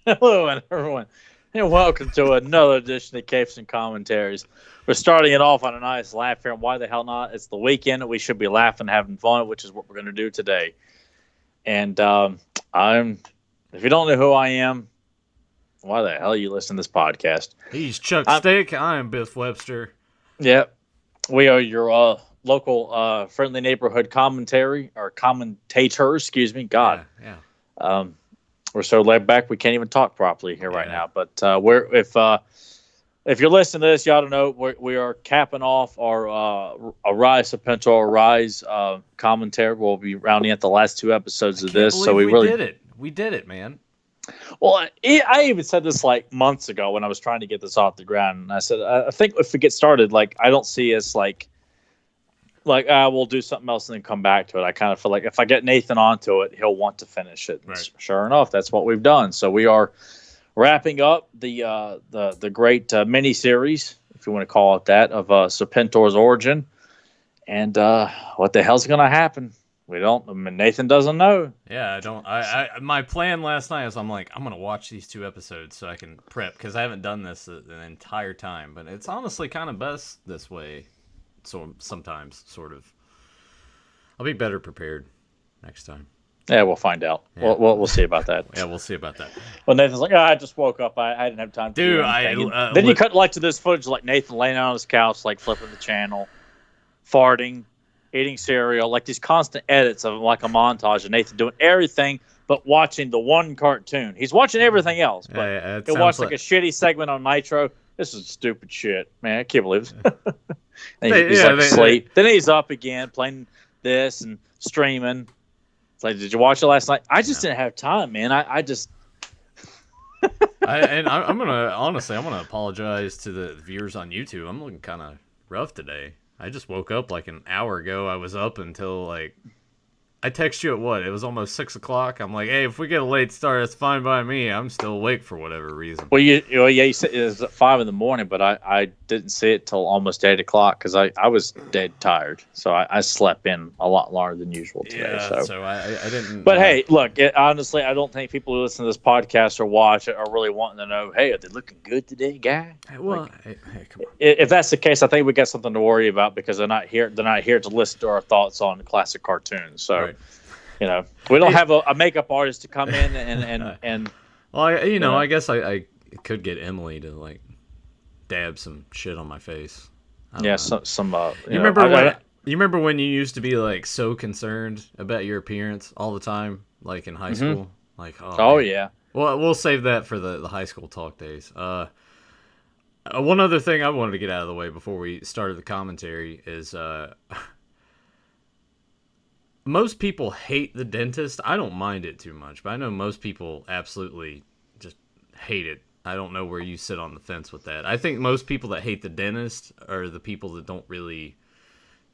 Hello, everyone, and welcome to another edition of Capes and Commentaries. We're starting it off on a nice laugh here, and why the hell not? It's the weekend. We should be laughing, having fun, which is what we're going to do today. And if you don't know who I am, why the hell are you listening to this podcast? He's Chuck I'm, Stick. I am Biff Webster. yeah, we are your local friendly neighborhood commentary, or commentators, excuse me. God. Yeah. Um, we're so laid back we can't even talk properly here right Yeah. now. But if you're listening to this, you ought to know we are capping off our Rise Serpentor Rise commentary. We'll be rounding out the last two episodes of this. So we did it. We did it, man. Well, I even said this like months ago when I was trying to get this off the ground, and I said I think if we get started, like I don't see us like we'll do something else and then come back to it. I kind of feel like if I get Nathan onto it, he'll want to finish it. Right. Sure enough, that's what we've done. So we are wrapping up the great mini series, if you want to call it that, of Serpentor's origin. And what the hell's going to happen? We don't. I mean, Nathan doesn't know. Yeah, I don't. My plan last night is I'm gonna watch these two episodes so I can prep because I haven't done this the entire time. But it's honestly kind of best this way. So sometimes, sort of. I'll be better prepared next time. Yeah, we'll find out. Yeah. We'll see about that. Yeah, we'll see about that. Well, Nathan's like, I just woke up. I didn't have time to do anything. Then you cut like to this footage, like Nathan laying on his couch, like flipping the channel, farting, eating cereal, like these constant edits of like a montage of Nathan doing everything but watching the one cartoon. He's watching everything else, but he'll watch like a shitty segment on Nitro. This is stupid shit, man. I can't believe it. He's asleep. Then he's up again playing this and streaming. It's like, did you watch it last night? I just didn't have time, man. I just. I'm gonna apologize to the viewers on YouTube. I'm looking kind of rough today. I just woke up like an hour ago. I was up until like I text you at what? It was almost 6 o'clock. I'm like, hey, if we get a late start, that's fine by me. I'm still awake for whatever reason. Well, you said it was at 5 a.m, but I didn't see it till almost 8 o'clock because I was dead tired. So I slept in a lot longer than usual today. Yeah, so I didn't. But hey, look, honestly, I don't think people who listen to this podcast or watch it are really wanting to know, hey, are they looking good today, guy? Well, hey, come on. If that's the case, I think we got something to worry about because they're not here to listen to our thoughts on classic cartoons. So. Right. You know, we don't have a makeup artist to come in and well, I guess I could get Emily to like dab some shit on my face. Yeah, some. You remember when you used to be like so concerned about your appearance all the time, like in high school? Like, oh yeah. Well, we'll save that for the high school talk days. One other thing I wanted to get out of the way before we started the commentary is most people hate the dentist. I don't mind it too much, but I know most people absolutely just hate it. I don't know where you sit on the fence with that. I think most people that hate the dentist are the people that don't really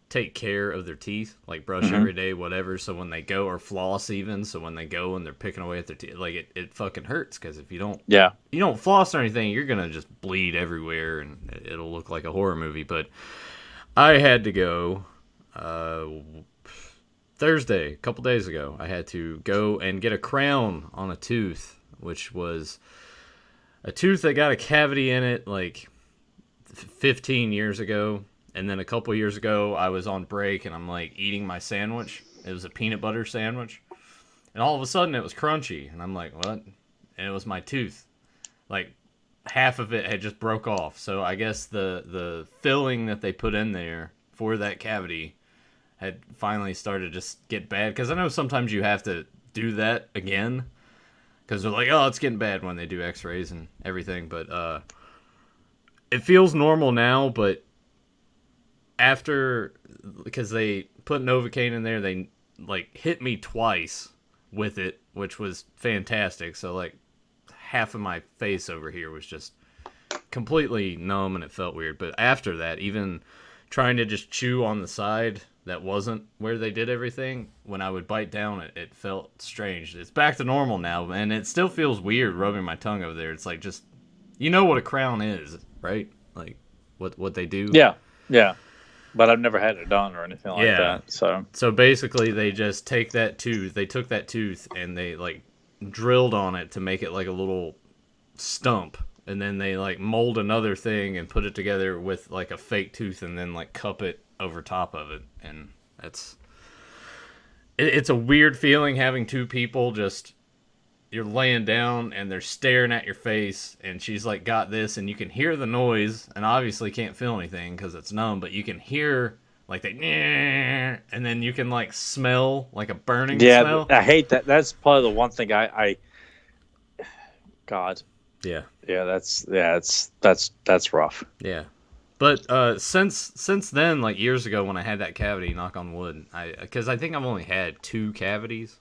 take care of their teeth, like brush every day, whatever. So when they go, or floss even, so when they go and they're picking away at their teeth, like it fucking hurts because if you don't floss or anything, you're gonna just bleed everywhere and it'll look like a horror movie. But I had to go. Thursday, a couple days ago, I had to go and get a crown on a tooth, which was a tooth that got a cavity in it like 15 years ago. And then a couple years ago, I was on break and I'm like eating my sandwich. It was a peanut butter sandwich. And all of a sudden it was crunchy. And I'm like, what? And it was my tooth. Like half of it had just broke off. So I guess the filling that they put in there for that cavity had finally started to just get bad. Because I know sometimes you have to do that again. Because they're like, oh, it's getting bad when they do x-rays and everything. But it feels normal now. But after, because they put Novocaine in there, they like hit me twice with it, which was fantastic. So like half of my face over here was just completely numb and it felt weird. But after that, even trying to just chew on the side that wasn't where they did everything, when I would bite down, it felt strange. It's back to normal now, and it still feels weird rubbing my tongue over there. It's like, just, you know what a crown is, right? Like what they do. Yeah. But I've never had it done or anything like that. So basically, they just take that tooth. They took that tooth and they like drilled on it to make it like a little stump, and then they like mold another thing and put it together with like a fake tooth, and then like cup it over top of it, and it's a weird feeling having two people just. You're laying down and they're staring at your face, and she's like got this, and you can hear the noise, and obviously can't feel anything because it's numb, but you can hear like they, and then you can like smell like a burning smell. I hate that. That's probably the one thing I God. Yeah. That's rough. Yeah. But since then, like years ago when I had that cavity, knock on wood, because I think I've only had 2 cavities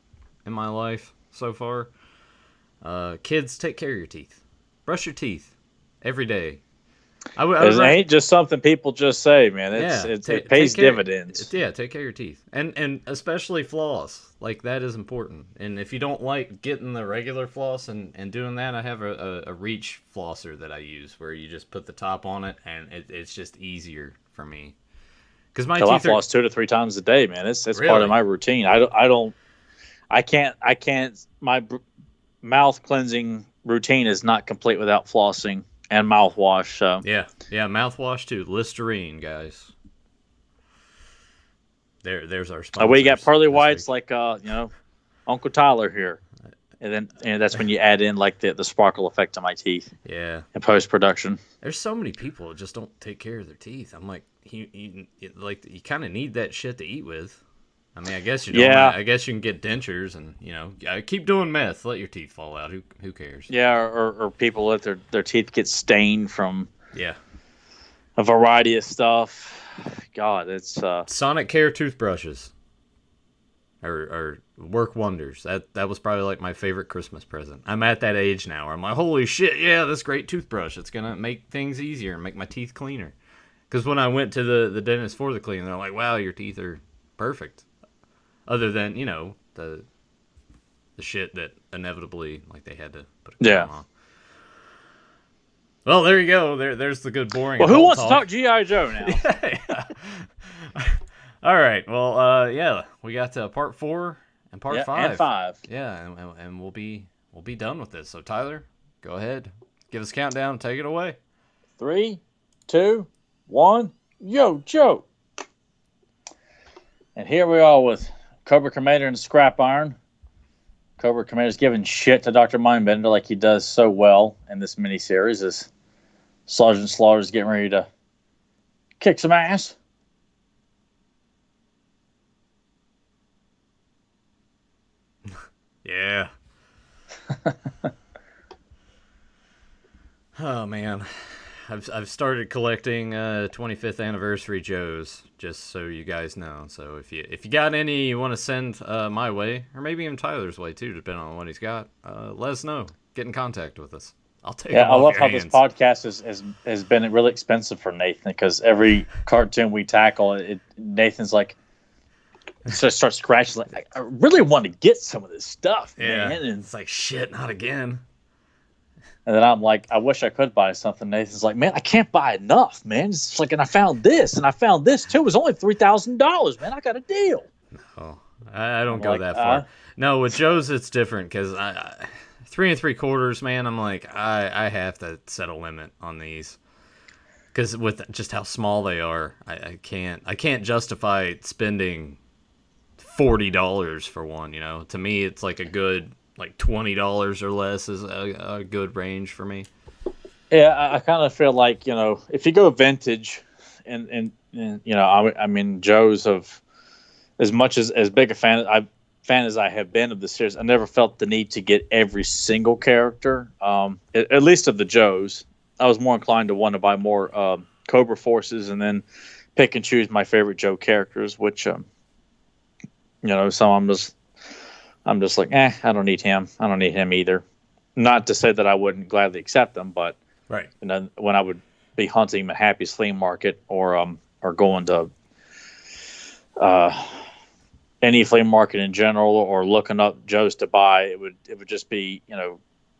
in my life so far. Kids, take care of your teeth. Brush your teeth every day. It ain't just something people just say, man. It pays dividends. Take care of your teeth, and especially floss. Like that is important. And if you don't like getting the regular floss and doing that, I have a reach flosser that I use where you just put the top on it, and it's just easier for me. Because my teeth floss 2 to 3 times a day, man. It's really? Part of my routine. I can't. My mouth cleansing routine is not complete without flossing and mouthwash. So yeah, mouthwash too. Listerine, guys. There's our sponsor. We got pearly whites like Uncle Tyler here, and that's when you add in like the sparkle effect to my teeth. Yeah, in post production. There's so many people that just don't take care of their teeth. I'm like, you kind of need that shit to eat with. I mean, I guess you don't. Yeah. I guess you can get dentures, and keep doing meth. Let your teeth fall out. Who cares? Yeah, or people let their teeth get stained from a variety of stuff. God, it's Sonic Care toothbrushes are work wonders. That was probably like my favorite Christmas present. I'm at that age now where I'm like, holy shit, yeah, this great toothbrush. It's gonna make things easier and make my teeth cleaner. Because when I went to the dentist for the cleaning, they're like, wow, your teeth are perfect. Other than, the shit that inevitably, like, they had to put a crown on. Well, there you go. There's the good boring. Well, who wants to talk G.I. Joe now? Yeah. All right. Well, we got to part 4 and part 5. And 5. Yeah, and we'll be done with this. So, Tyler, go ahead. Give us a countdown. Take it away. 3, 2, 1. Yo, Joe. And here we are with Cobra Commander and Scrap Iron. Cobra Commander's giving shit to Dr. Mindbender like he does so well in this miniseries as Sergeant Slaughter's getting ready to kick some ass. Yeah. Oh, man. I've started collecting 25th anniversary Joes, just so you guys know. So if you got any you want to send my way, or maybe even Tyler's way too, depending on what he's got, let us know. Get in contact with us. I'll take. Yeah, I love how this podcast has been really expensive for Nathan, because every cartoon we tackle, Nathan's like, so starts scratching like, I really want to get some of this stuff, man. And it's like, shit, not again. And then I'm like, I wish I could buy something. Nathan's like, man, I can't buy enough, man. It's like, and I found this, and I found this too. It was only $3,000, man. I got a deal. No, I don't go that far. No, with Joe's, it's different because 3 3/4, man. I'm like, I have to set a limit on these because with just how small they are, I can't justify spending $40 for one. To me, it's like a good. Like $20 or less is a good range for me. Yeah, I kind of feel like if you go vintage, and I mean Joe's of as much as big a fan as I have been of the series, I never felt the need to get every single character. At least of the Joes, I was more inclined to want to buy more Cobra Forces and then pick and choose my favorite Joe characters, which some I'm just like, I don't need him. I don't need him either. Not to say that I wouldn't gladly accept them, but right. When I would be hunting at Happy's Flea Market or going to any flea market in general, or looking up Joes to buy, it would just be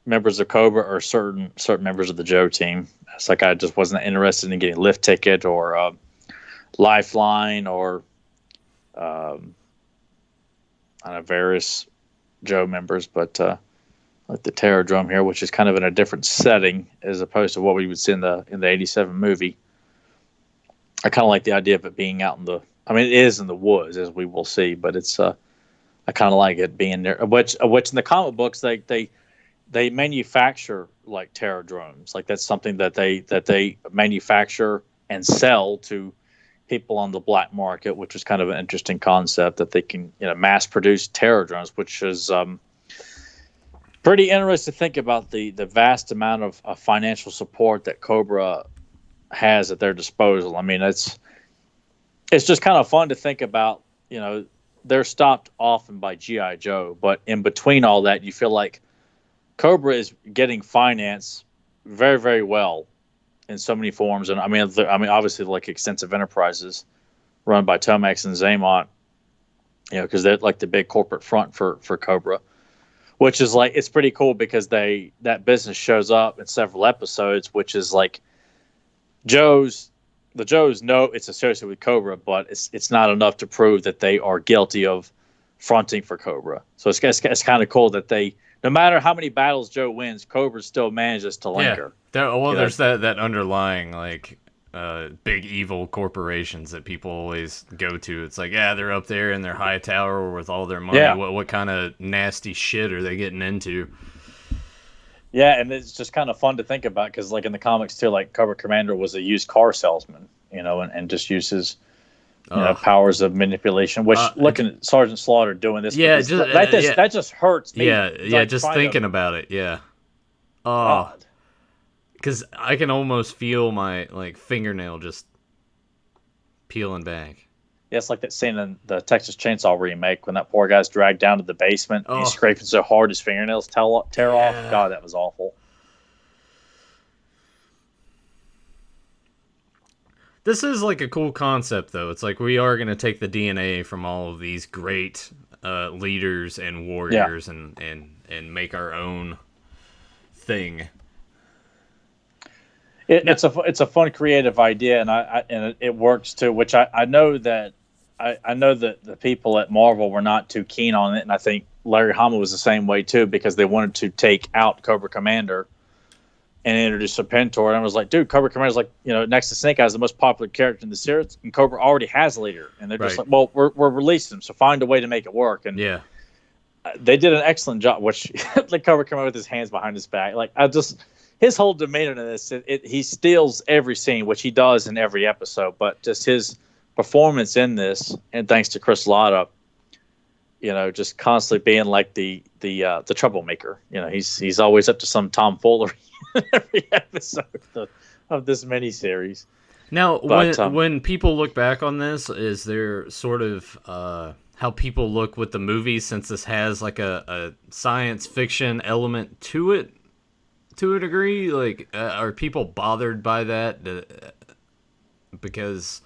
members of Cobra or certain members of the Joe team. It's like I just wasn't interested in getting a lift ticket or Lifeline or various Joe members, but like the Terradrome here, which is kind of in a different setting as opposed to what we would see in the '87 movie. I kind of like the idea of it being out in the. I mean, it is in the woods, as we will see, but it's. I kind of like it being there. Which in the comic books they manufacture like Terradromes. Like that's something that they manufacture and sell to people on the black market, which is kind of an interesting concept that they can mass produce Terradromes, which is pretty interesting to think about the vast amount of financial support that Cobra has at their disposal. I mean, it's just kind of fun to think about. They're stopped often by GI Joe, but in between all that, you feel like Cobra is getting financed very, very well in so many forms. And I mean, obviously, like extensive enterprises run by Tomax and Zaymont, because they're like the big corporate front for Cobra, which is like, it's pretty cool because that business shows up in several episodes, which is like the Joes know it's associated with Cobra, but it's not enough to prove that they are guilty of fronting for Cobra. So it's kind of cool that no matter how many battles Joe wins, Cobra still manages to linger. There's that underlying like big evil corporations that people always go to. It's like, they're up there in their high tower with all their money. Yeah. What kind of nasty shit are they getting into? Yeah, and it's just kind of fun to think about because, like in the comics too, like Cobra Commander was a used car salesman, and just uses powers of manipulation. Which looking at Sergeant Slaughter doing this, that just hurts me. Just thinking about it. Yeah. God. Because I can almost feel my like fingernail just peeling back. Yeah, it's like that scene in the Texas Chainsaw remake when that poor guy's dragged down to the basement and he's scraping so hard his fingernails tear off. God, that was awful. This is like a cool concept, though. It's like we are going to take the DNA from all of these great leaders and warriors and make our own thing. It's a fun, creative idea, and it works too. Which I know that the people at Marvel were not too keen on it, and I think Larry Hama was the same way too, because they wanted to take out Cobra Commander and introduce Serpentor. And I was like, dude, Cobra Commander's like, next to Snake Eyes, the most popular character in the series, and Cobra already has a leader, and they're just like, well, we're releasing him, so find a way to make it work. And they did an excellent job. Which like Cobra Commander with his hands behind his back, like his whole demeanor in this, he steals every scene, which he does in every episode, but just his performance in this, and thanks to Chris Latta, just constantly being like the troublemaker. He's always up to some tomfoolery in every episode of this miniseries. Now, when people look back on this, is there sort of how people look with the movie, since this has like a science fiction element to it, to a degree? Like, are people bothered by that? Because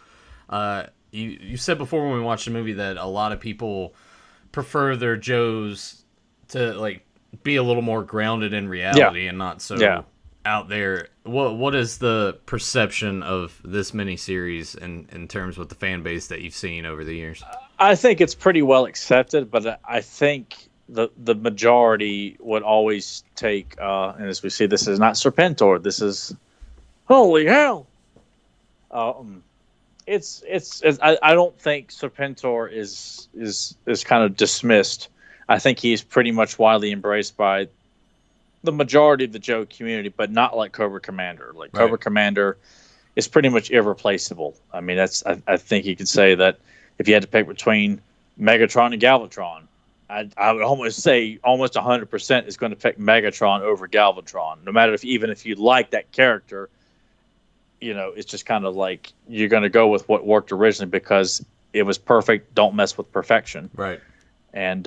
you said before when we watched the movie that a lot of people prefer their Joes to like be a little more grounded in reality and not so out there. What is the perception of this miniseries in terms with the fan base that you've seen over the years? I think it's pretty well accepted, but I think the majority would always take, and as we see, this is not Serpentor. This is holy hell. It's I don't think Serpentor is kind of dismissed. I think he's pretty much widely embraced by the majority of the Joe community, but not like Cobra Commander. Like Cobra Commander is pretty much irreplaceable. I mean, I think you could say that if you had to pick between Megatron and Galvatron, I would almost say almost 100% is going to pick Megatron over Galvatron. No matter even if you like that character, it's just kind of like you're going to go with what worked originally because it was perfect. Don't mess with perfection. Right. And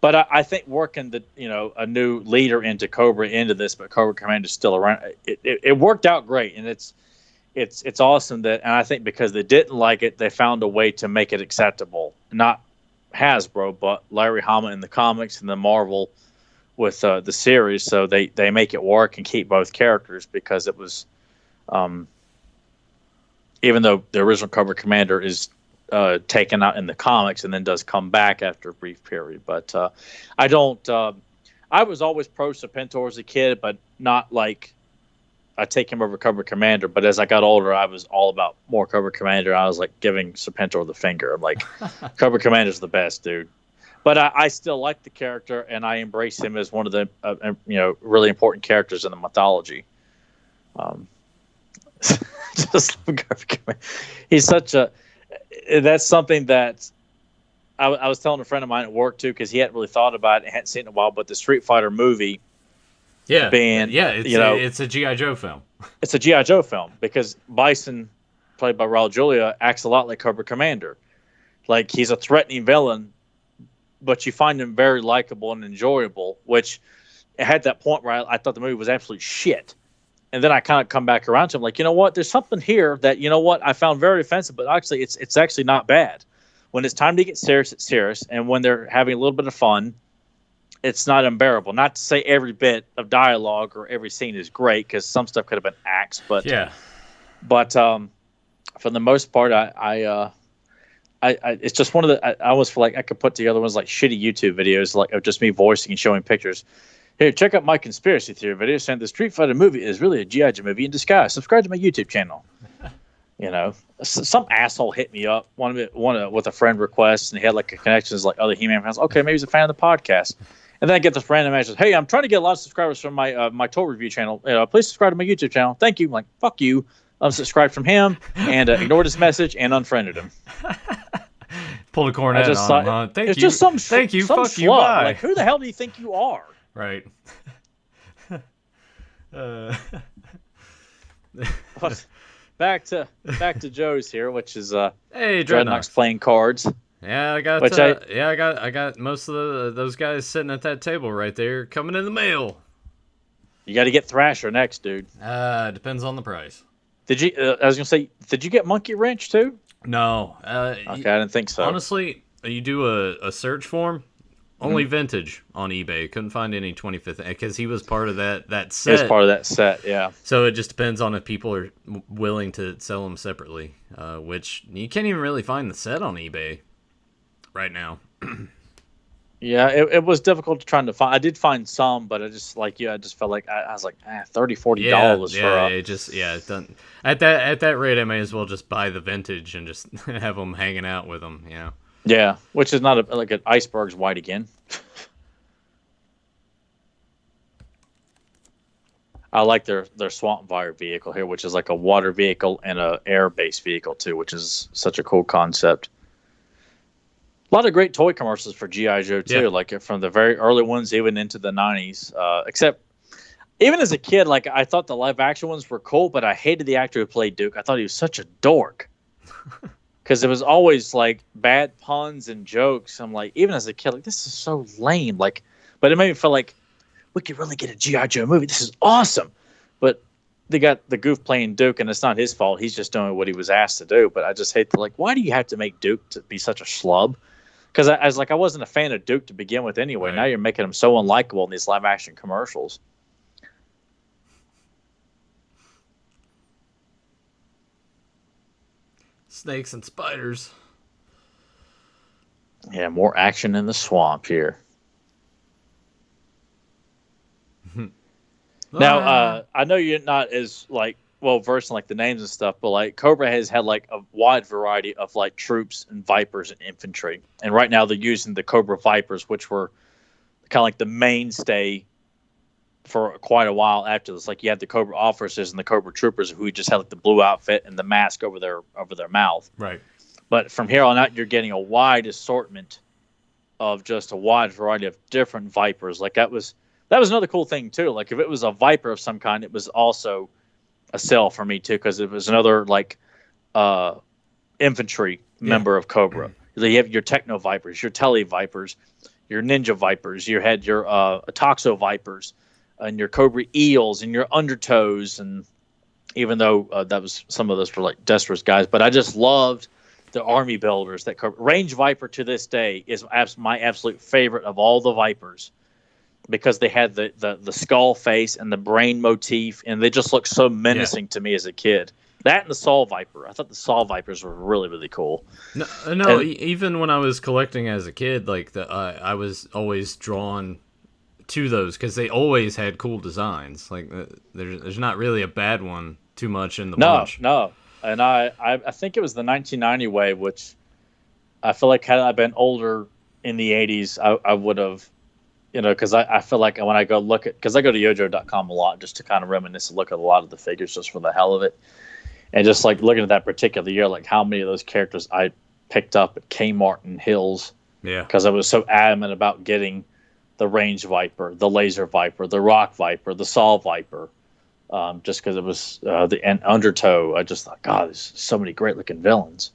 but I think working a new leader into Cobra into this, but Cobra Commander is still around. It worked out great, and it's awesome that. And I think because they didn't like it, they found a way to make it acceptable. Not Hasbro, but Larry Hama in the comics and the Marvel with the series. So they make it work and keep both characters because it was. Even though the original Cobra Commander is taken out in the comics and then does come back after a brief period, but I I was always pro Serpentor as a kid, but not like I take him over Cobra Commander. But as I got older, I was all about more Cobra Commander. I was like giving Serpentor the finger. I'm like, Cobra Commander's the best, dude. But I still like the character, and I embrace him as one of the really important characters in the mythology. Just he's such a. That's something that I was telling a friend of mine at work too, because he hadn't really thought about it and hadn't seen it in a while. But the Street Fighter movie, it's a G.I. Joe film. It's a G.I. Joe film because Bison, played by Raul Julia, acts a lot like Cobra Commander. Like he's a threatening villain, but you find him very likable and enjoyable. Which had that point where I thought the movie was absolute shit. And then I kind of come back around to him like, you know what? There's something here that, you know what, I found very offensive, but actually it's actually not bad. When it's time to get serious, it's serious. And when they're having a little bit of fun, it's not unbearable. Not to say every bit of dialogue or every scene is great, because some stuff could have been axed. But for the most part, I it's just one of the. I almost feel like I could put together ones like shitty YouTube videos, like of just me voicing and showing pictures. Here, check out my conspiracy theory video saying the Street Fighter movie is really a G.I. Joe movie in disguise. Subscribe to my YouTube channel. You know, some asshole hit me up, one with a friend request, and he had like a connections like other He-Man fans. Okay, maybe he's a fan of the podcast. And then I get this random message. Hey, I'm trying to get a lot of subscribers from my my toy review channel. Please subscribe to my YouTube channel. Thank you. I'm like, fuck you. Unsubscribed from him and ignored his message and unfriended him. Pulled a cornet on him, huh? Thank you. Just some Thank you. Some Fuck you. Bye. Like, who the hell do you think you are? Right. Back to Joe's here, which is hey, Dreadnoks playing cards. Yeah, I got most of those guys sitting at that table right there coming in the mail. You got to get Thrasher next, dude. Depends on the price. Did you? I was gonna say, did you get Monkey Wrench too? No. Okay, I didn't think so. Honestly, you do a search form. Only vintage on eBay. Couldn't find any 25th because he was part of that set. He was part of that set, yeah. So it just depends on if people are willing to sell them separately, which you can't even really find the set on eBay right now. Yeah, it was difficult to try to find. I did find some, but I just like I just felt like I was like $30, $40 for it done. At that rate, I may as well just buy the vintage and just have them hanging out with them. You know. Yeah, which is not like an iceberg's white again. I like their Swamp Fire vehicle here, which is like a water vehicle and a air-based vehicle too, which is such a cool concept. A lot of great toy commercials for G.I. Joe too, like from the very early ones even into the 90s. Except even as a kid, like I thought the live action ones were cool, but I hated the actor who played Duke. I thought he was such a dork. Because it was always like bad puns and jokes. I'm like, even as a kid, like this is so lame. Like, but it made me feel like we could really get a G.I. Joe movie. This is awesome. But they got the goof playing Duke, and it's not his fault. He's just doing what he was asked to do. But I just hate why do you have to make Duke to be such a schlub? Because I was like, I wasn't a fan of Duke to begin with anyway. Right. Now you're making him so unlikable in these live action commercials. Snakes and spiders. Yeah, more action in the swamp here. Now, I know you're not as well versed in the names and stuff, but Cobra has had a wide variety of troops and Vipers and infantry, and right now they're using the Cobra Vipers, which were kind of like the mainstay for quite a while after this. You had the Cobra officers and the Cobra troopers who just had the blue outfit and the mask over their mouth. Right. But from here on out, you're getting a wide assortment of just a wide variety of different Vipers. That was another cool thing too. If it was a Viper of some kind, it was also a sell for me too, because it was another infantry member of Cobra. You have your Techno Vipers, your Tele Vipers, your Ninja Vipers. You had your Toxo Vipers, and your Cobra Eels and your Undertows, and even though some of those were Destra's guys, but I just loved the army builders that Cobra. Range Viper to this day is my absolute favorite of all the Vipers, because they had the skull face and the brain motif, and they just looked so menacing to me as a kid. That and the Saw Viper. I thought the Saw Vipers were really, really cool. Even when I was collecting as a kid, I was always drawn to those because they always had cool designs. Like there's not really a bad one too much in the bunch. No. And I think it was the 1990 wave, which I feel like had I been older in the 80s, I would have, because I feel like when I go look at, because I go to yojo.com a lot just to kind of reminisce and look at a lot of the figures just for the hell of it. And just like looking at that particular year, like how many of those characters I picked up at Kmart and Hills. Yeah. Because I was so adamant about getting the Range Viper, the Laser Viper, the Rock Viper, the Saw Viper. Just because it was and Undertow. I just thought, God, there's so many great looking villains.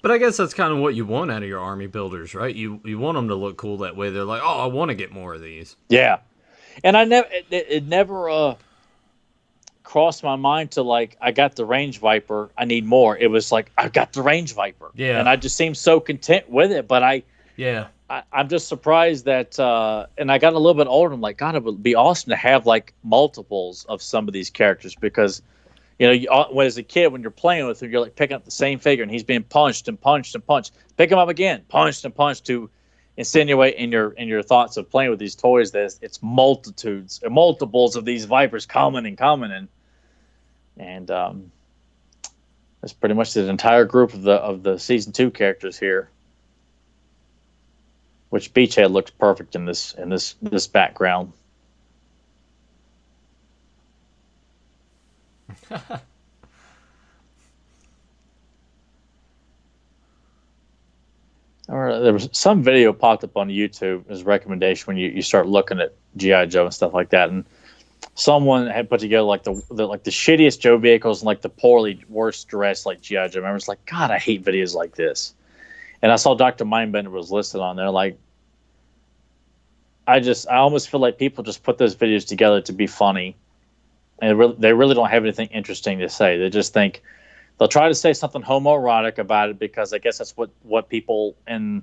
But I guess that's kind of what you want out of your army builders, right? You want them to look cool that way. They're like, oh, I want to get more of these. Yeah. And it never crossed my mind to like, I got the Range Viper, I need more. It was like, I got the Range Viper. Yeah. And I just seemed so content with it. But I'm just surprised that, and I got a little bit older. I'm like, God, it would be awesome to have like multiples of some of these characters because, when as a kid, when you're playing with him, you're like picking up the same figure and he's being punched and punched and punched. Pick him up again, punched and punched to insinuate in your thoughts of playing with these toys that it's multitudes or multiples of these Vipers coming and that's pretty much the entire group of the season 2 characters here. Which Beachhead looks perfect in this background. There was some video popped up on YouTube as a recommendation when you start looking at G.I. Joe and stuff like that, and someone had put together like the shittiest Joe vehicles and like the poorly worst dressed like G.I. Joe members. Like, God, I hate videos like this. And I saw Dr. Mindbender was listed on there. Like, I almost feel like people just put those videos together to be funny, and they really don't have anything interesting to say. They just think they'll try to say something homoerotic about it because I guess that's what people in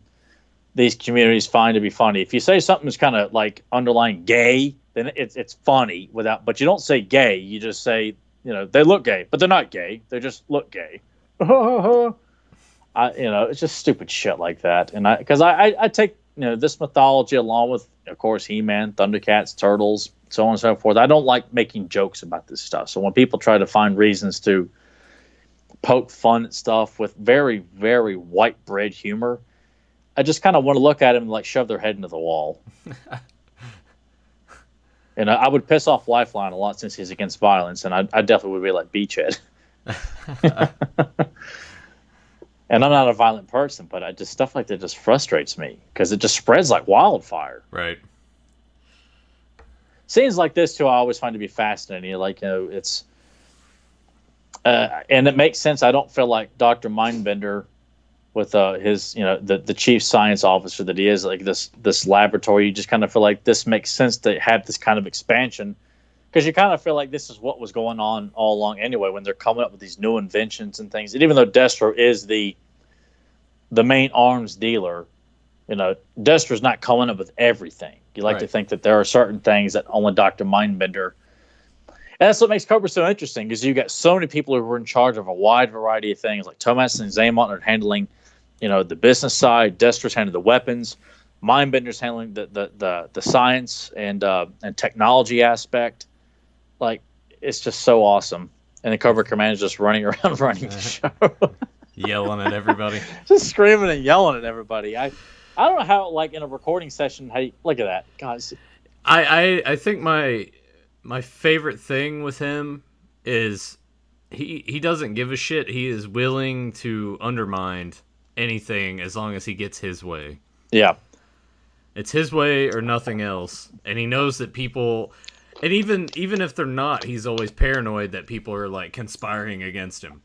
these communities find to be funny. If you say something that's kind of like underlying gay, then it's funny but you don't say gay. You just say, they look gay, but they're not gay. They just look gay. It's just stupid shit like that. And because I take this mythology along with, of course, He-Man, Thundercats, Turtles, so on and so forth. I don't like making jokes about this stuff. So when people try to find reasons to poke fun at stuff with very, very white bread humor, I just kind of want to look at them and like shove their head into the wall. And I would piss off Lifeline a lot since he's against violence, and I definitely would be like Beachhead. And I'm not a violent person, but stuff like that just frustrates me because it just spreads like wildfire. Right. Scenes like this too, I always find to be fascinating. Like, it's and it makes sense. I don't feel like Dr. Mindbender with his, the chief science officer that he is, like this laboratory. You just kind of feel like this makes sense to have this kind of expansion because you kind of feel like this is what was going on all along anyway when they're coming up with these new inventions and things. And even though Destro is the main arms dealer, Destro's not coming up with everything. You like to think that there are certain things that only Dr. Mindbender. And that's what makes Cobra so interesting because you got so many people who were in charge of a wide variety of things. Like Tomas and Zaymont are handling, the business side. Destro's handling the weapons. Mindbender's handling the science and technology aspect. Like, it's just so awesome. And the Cobra Commander's just running around running the show. Yelling at everybody. Just screaming and yelling at everybody. I don't know how, like, in a recording session, look at that. Guys. I think my favorite thing with him is he doesn't give a shit. He is willing to undermine anything as long as he gets his way. Yeah. It's his way or nothing else. And he knows that people, and even if they're not, he's always paranoid that people are like conspiring against him.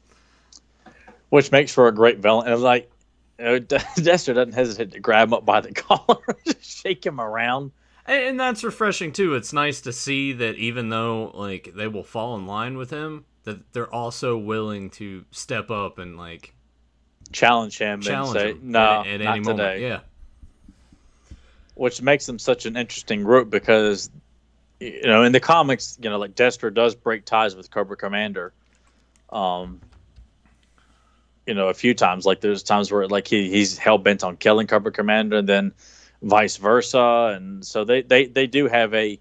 Which makes for a great villain. And like, Destro doesn't hesitate to grab him up by the collar and just shake him around. And that's refreshing too. It's nice to see that even though like they will fall in line with him, that they're also willing to step up and like challenge him and say, "No, at not any today." Moment. Yeah. Which makes them such an interesting group because, in the comics, like Destro does break ties with Cobra Commander. A few times. Like there's times where like he's hell bent on killing Cobra Commander, and then vice versa, and so they do have a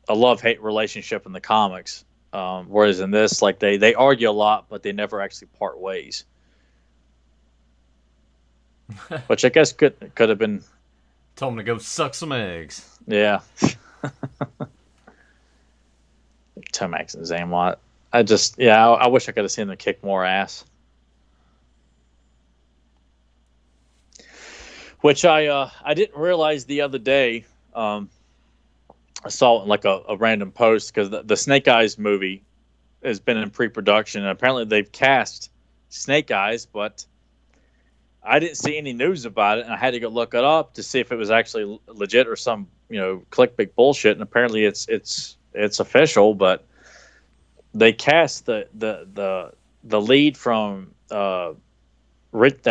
love-hate relationship in the comics. Whereas in this, like they argue a lot, but they never actually part ways. Which I guess could have been. Told him to go suck some eggs. Yeah. Tomax and Zamlot. I wish I could have seen them kick more ass. Which I didn't realize the other day. I saw it in like a random post because the Snake Eyes movie has been in pre-production, and apparently they've cast Snake Eyes, but I didn't see any news about it, and I had to go look it up to see if it was actually legit or some clickbait bullshit. And apparently it's official, but they cast the lead from that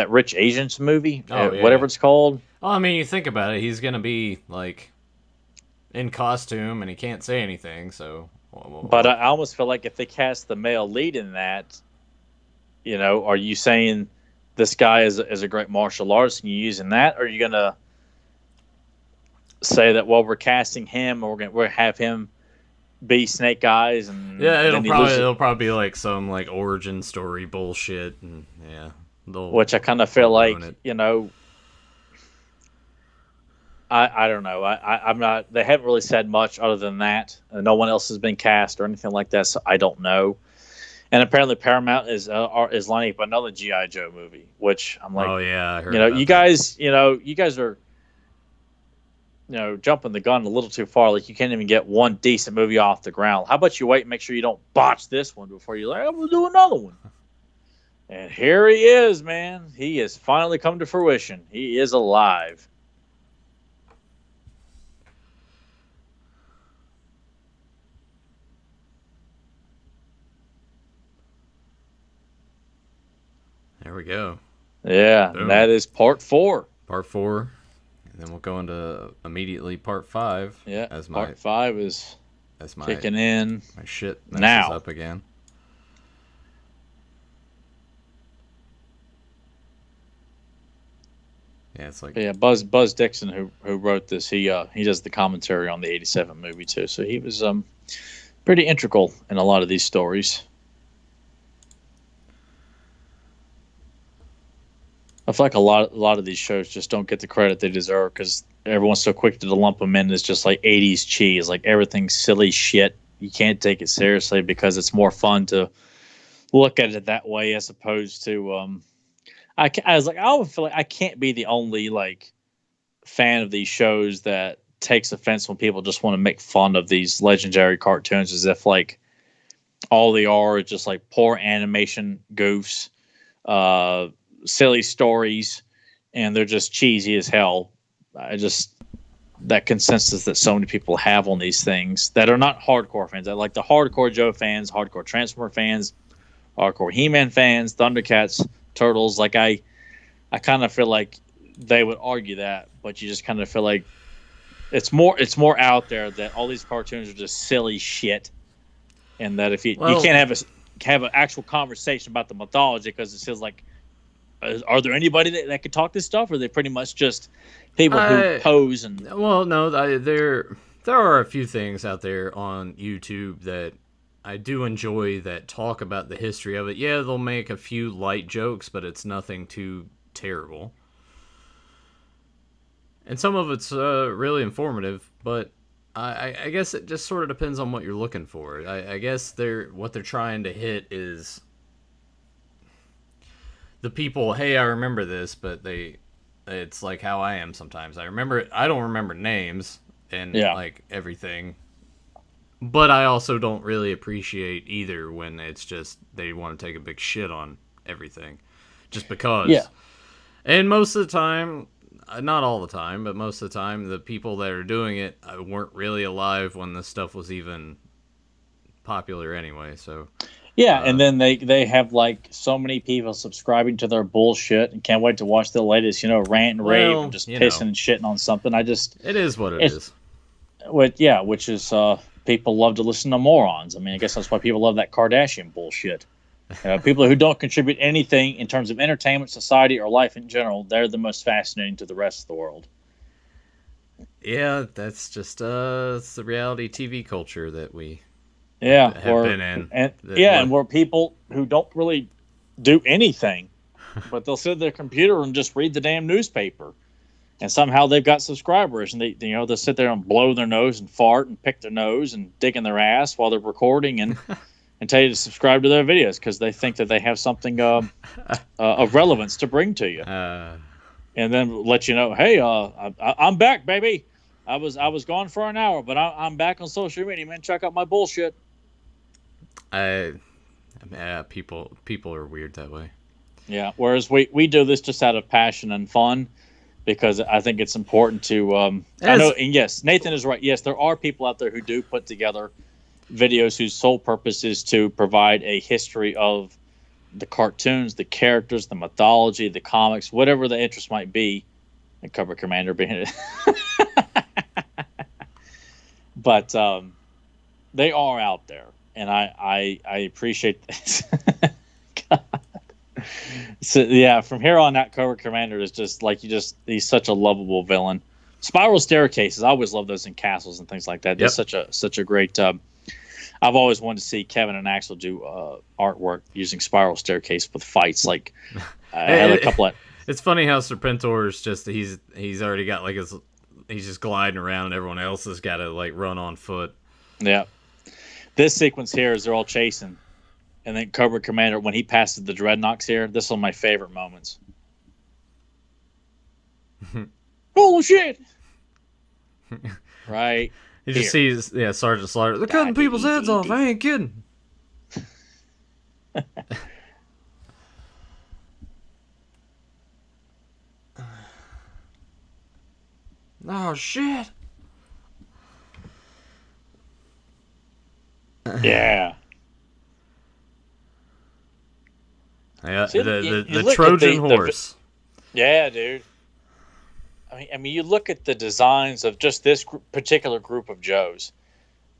Rich Asians movie, whatever it's called. Well, I mean, you think about it, he's gonna be like in costume, and he can't say anything. So, but I almost feel like if they cast the male lead in that, are you saying this guy is a great martial artist and you're using that, or are you gonna say that we're casting him, or we're gonna have him be Snake Eyes, and it'll probably be like some like origin story bullshit, and which I kind of feel like I don't know. I'm not. They haven't really said much other than that. No one else has been cast or anything like that, so I don't know. And apparently Paramount is lining up another G.I. Joe movie, which I'm like, oh yeah, I heard about you guys, you guys are, jumping the gun a little too far. Like, you can't even get one decent movie off the ground. How about you wait and make sure you don't botch this one before you're like, I'm gonna do another one. And here he is, man. He has finally come to fruition. He is alive. There we go. Yeah, that is part 4. Part 4. And then we'll go into immediately part 5. Yeah, part 5 is kicking in. My shit messes up again. Yeah, it's like Buzz Dixon, who wrote this, he does the commentary on the '87 movie too. So he was pretty integral in a lot of these stories. I feel like a lot of these shows just don't get the credit they deserve because everyone's so quick to lump them in as just like 80s cheese, like everything's silly shit. You can't take it seriously because it's more fun to look at it that way as opposed to. I always feel like I can't be the only like fan of these shows that takes offense when people just want to make fun of these legendary cartoons as if like all they are is just like poor animation goofs. Silly stories, and they're just cheesy as hell. That consensus that so many people have on these things that are not hardcore fans. I like the hardcore Joe fans, hardcore Transformer fans, hardcore He-Man fans, Thundercats, Turtles. Like I kind of feel like they would argue that, but you just kind of feel like it's more out there that all these cartoons are just silly shit, and that if you can't have an actual conversation about the mythology because it feels like. Are there anybody that could talk this stuff, or are they pretty much just people who pose and? Well, no, there are a few things out there on YouTube that I do enjoy that talk about the history of it. Yeah, they'll make a few light jokes, but it's nothing too terrible. And some of it's really informative, but I guess it just sort of depends on what you're looking for. I guess what they're trying to hit is the people, hey, I remember this, but it's like how I am sometimes. I don't remember names and like everything, but I also don't really appreciate either when it's just they want to take a big shit on everything just because. Yeah. And most of the time, not all the time, but most of the time, the people that are doing it weren't really alive when this stuff was even popular anyway, so. Yeah, and then they have like so many people subscribing to their bullshit and can't wait to watch the latest, rant and rave and just pissing and shitting on something. It is what it is. Which is people love to listen to morons. I mean, I guess that's why people love that Kardashian bullshit. People who don't contribute anything in terms of entertainment, society, or life in general, they're the most fascinating to the rest of the world. Yeah, that's just it's the reality TV culture that we have been in. And we're people who don't really do anything, but they'll sit at their computer and just read the damn newspaper. And somehow they've got subscribers, and they'll sit there and blow their nose and fart and pick their nose and dig in their ass while they're recording and tell you to subscribe to their videos because they think that they have something of relevance to bring to you. And then let you know, hey, I'm back, baby. I was gone for an hour, but I'm back on social media, man. Check out my bullshit. People are weird that way. Yeah. Whereas we do this just out of passion and fun. Because I think it's important to. I know, and yes, Nathan is right. Yes, there are people out there who do put together videos whose sole purpose is to provide a history of the cartoons, the characters, the mythology, the comics, whatever the interest might be. And Cobra Commander being it. But they are out there, and I appreciate this. God. So yeah, from here on out, Cobra Commander is just he's such a lovable villain. Spiral staircases, I always love those in castles and things like that. That's such a great. I've always wanted to see Kevin and Axel do artwork using spiral staircase with fights. Like I had a couple of. It's funny how Serpentor is just he's already got he's just gliding around and everyone else has got to run on foot. Yeah, this sequence here is they're all chasing. And then Cobra Commander, when he passes the Dreadnoks here, this is one of my favorite moments. Holy shit! Right. He just sees, Sergeant Slaughter. They're cutting people's heads off. I ain't kidding. Oh, shit. Yeah. Yeah, see, the Trojan horse. Yeah, dude. I mean, you look at the designs of just this particular group of Joes.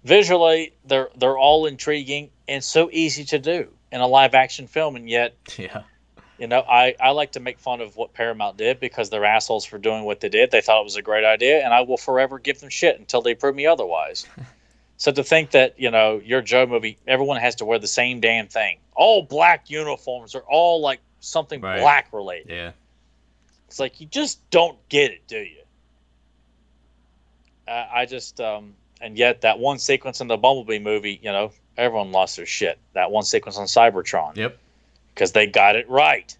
Visually, they're all intriguing and so easy to do in a live action film, and yet, I like to make fun of what Paramount did because they're assholes for doing what they did. They thought it was a great idea, and I will forever give them shit until they prove me otherwise. So to think that, your Joe movie, everyone has to wear the same damn thing. All black uniforms are all like something black related. Yeah. It's like, you just don't get it, do you? I just, and yet that one sequence in the Bumblebee movie, everyone lost their shit. That one sequence on Cybertron. Yep. Because they got it right.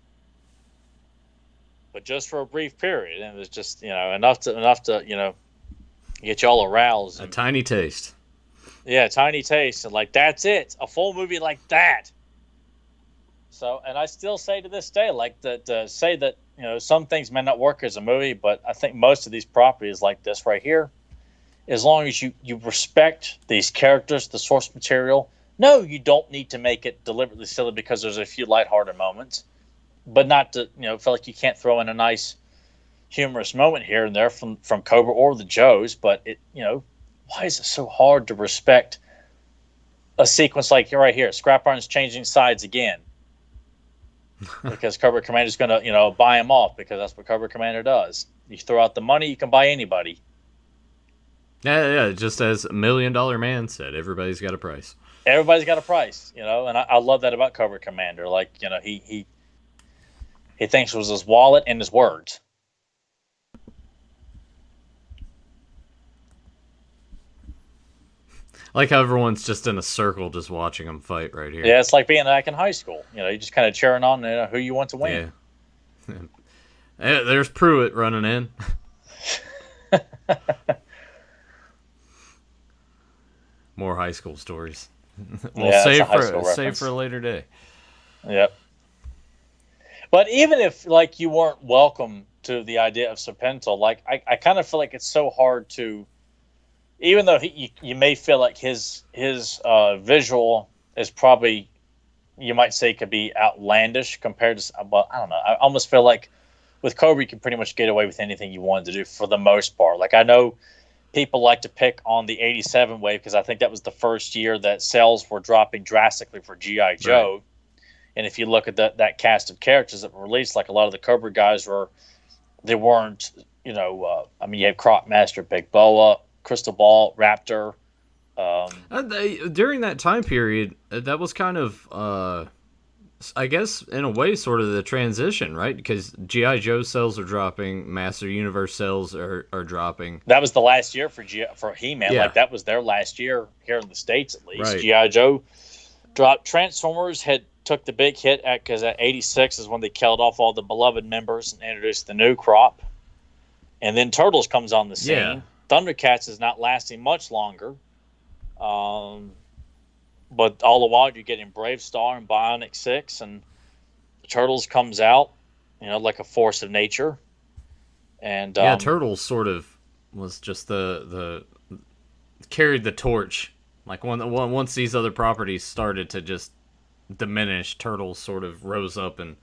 But just for a brief period. And it was just, enough to, get you all aroused. A tiny taste. Yeah, tiny taste, and that's it. A full movie like that. So, and I still say to this day, say that some things may not work as a movie, but I think most of these properties like this right here, as long as you respect these characters, the source material. No, you don't need to make it deliberately silly because there's a few lighthearted moments, but not to feel like you can't throw in a nice, humorous moment here and there from Cobra or the Joes. But why is it so hard to respect a sequence like right here? Scrap Iron's changing sides again because Cobra Commander's going to, buy him off because that's what Cobra Commander does. You throw out the money, you can buy anybody. Yeah. Just as $1 Million Man said, everybody's got a price. Everybody's got a price, and I love that about Cobra Commander. He thinks it was his wallet and his words. I like how everyone's just in a circle just watching them fight right here. Yeah, it's like being back in high school. You just kind of cheering on who you want to win. Yeah. There's Pruitt running in. More high school stories. We'll save for a later day. Yep. But even if you weren't welcome to the idea of Serpentor, I kind of feel like it's so hard to. Even though you may feel like his visual is probably, you might say, could be outlandish compared to, well, I don't know. I almost feel like with Cobra, you can pretty much get away with anything you wanted to do for the most part. I know people like to pick on the 87 wave because I think that was the first year that sales were dropping drastically for G.I. Joe. Right. And if you look at that cast of characters that were released, like a lot of the Cobra guys weren't, you had Crocmaster, Big Boa, Crystal Ball, Raptor. During that time period, that was kind of, I guess, in a way, sort of the transition, right? Because G.I. Joe sales are dropping, Master Universe sales are dropping. That was the last year for He-Man. Yeah. Like, that was their last year here in the States, at least. Right. G.I. Joe dropped. Transformers took the big hit because at 86 is when they killed off all the beloved members and introduced the new crop. And then Turtles comes on the scene. Yeah. Thundercats is not lasting much longer. But all the while you're getting Brave Star and Bionic 6, and Turtles comes out, like a force of nature. And Turtles sort of was just the carried the torch. Like once these other properties started to just diminish, Turtles sort of rose up and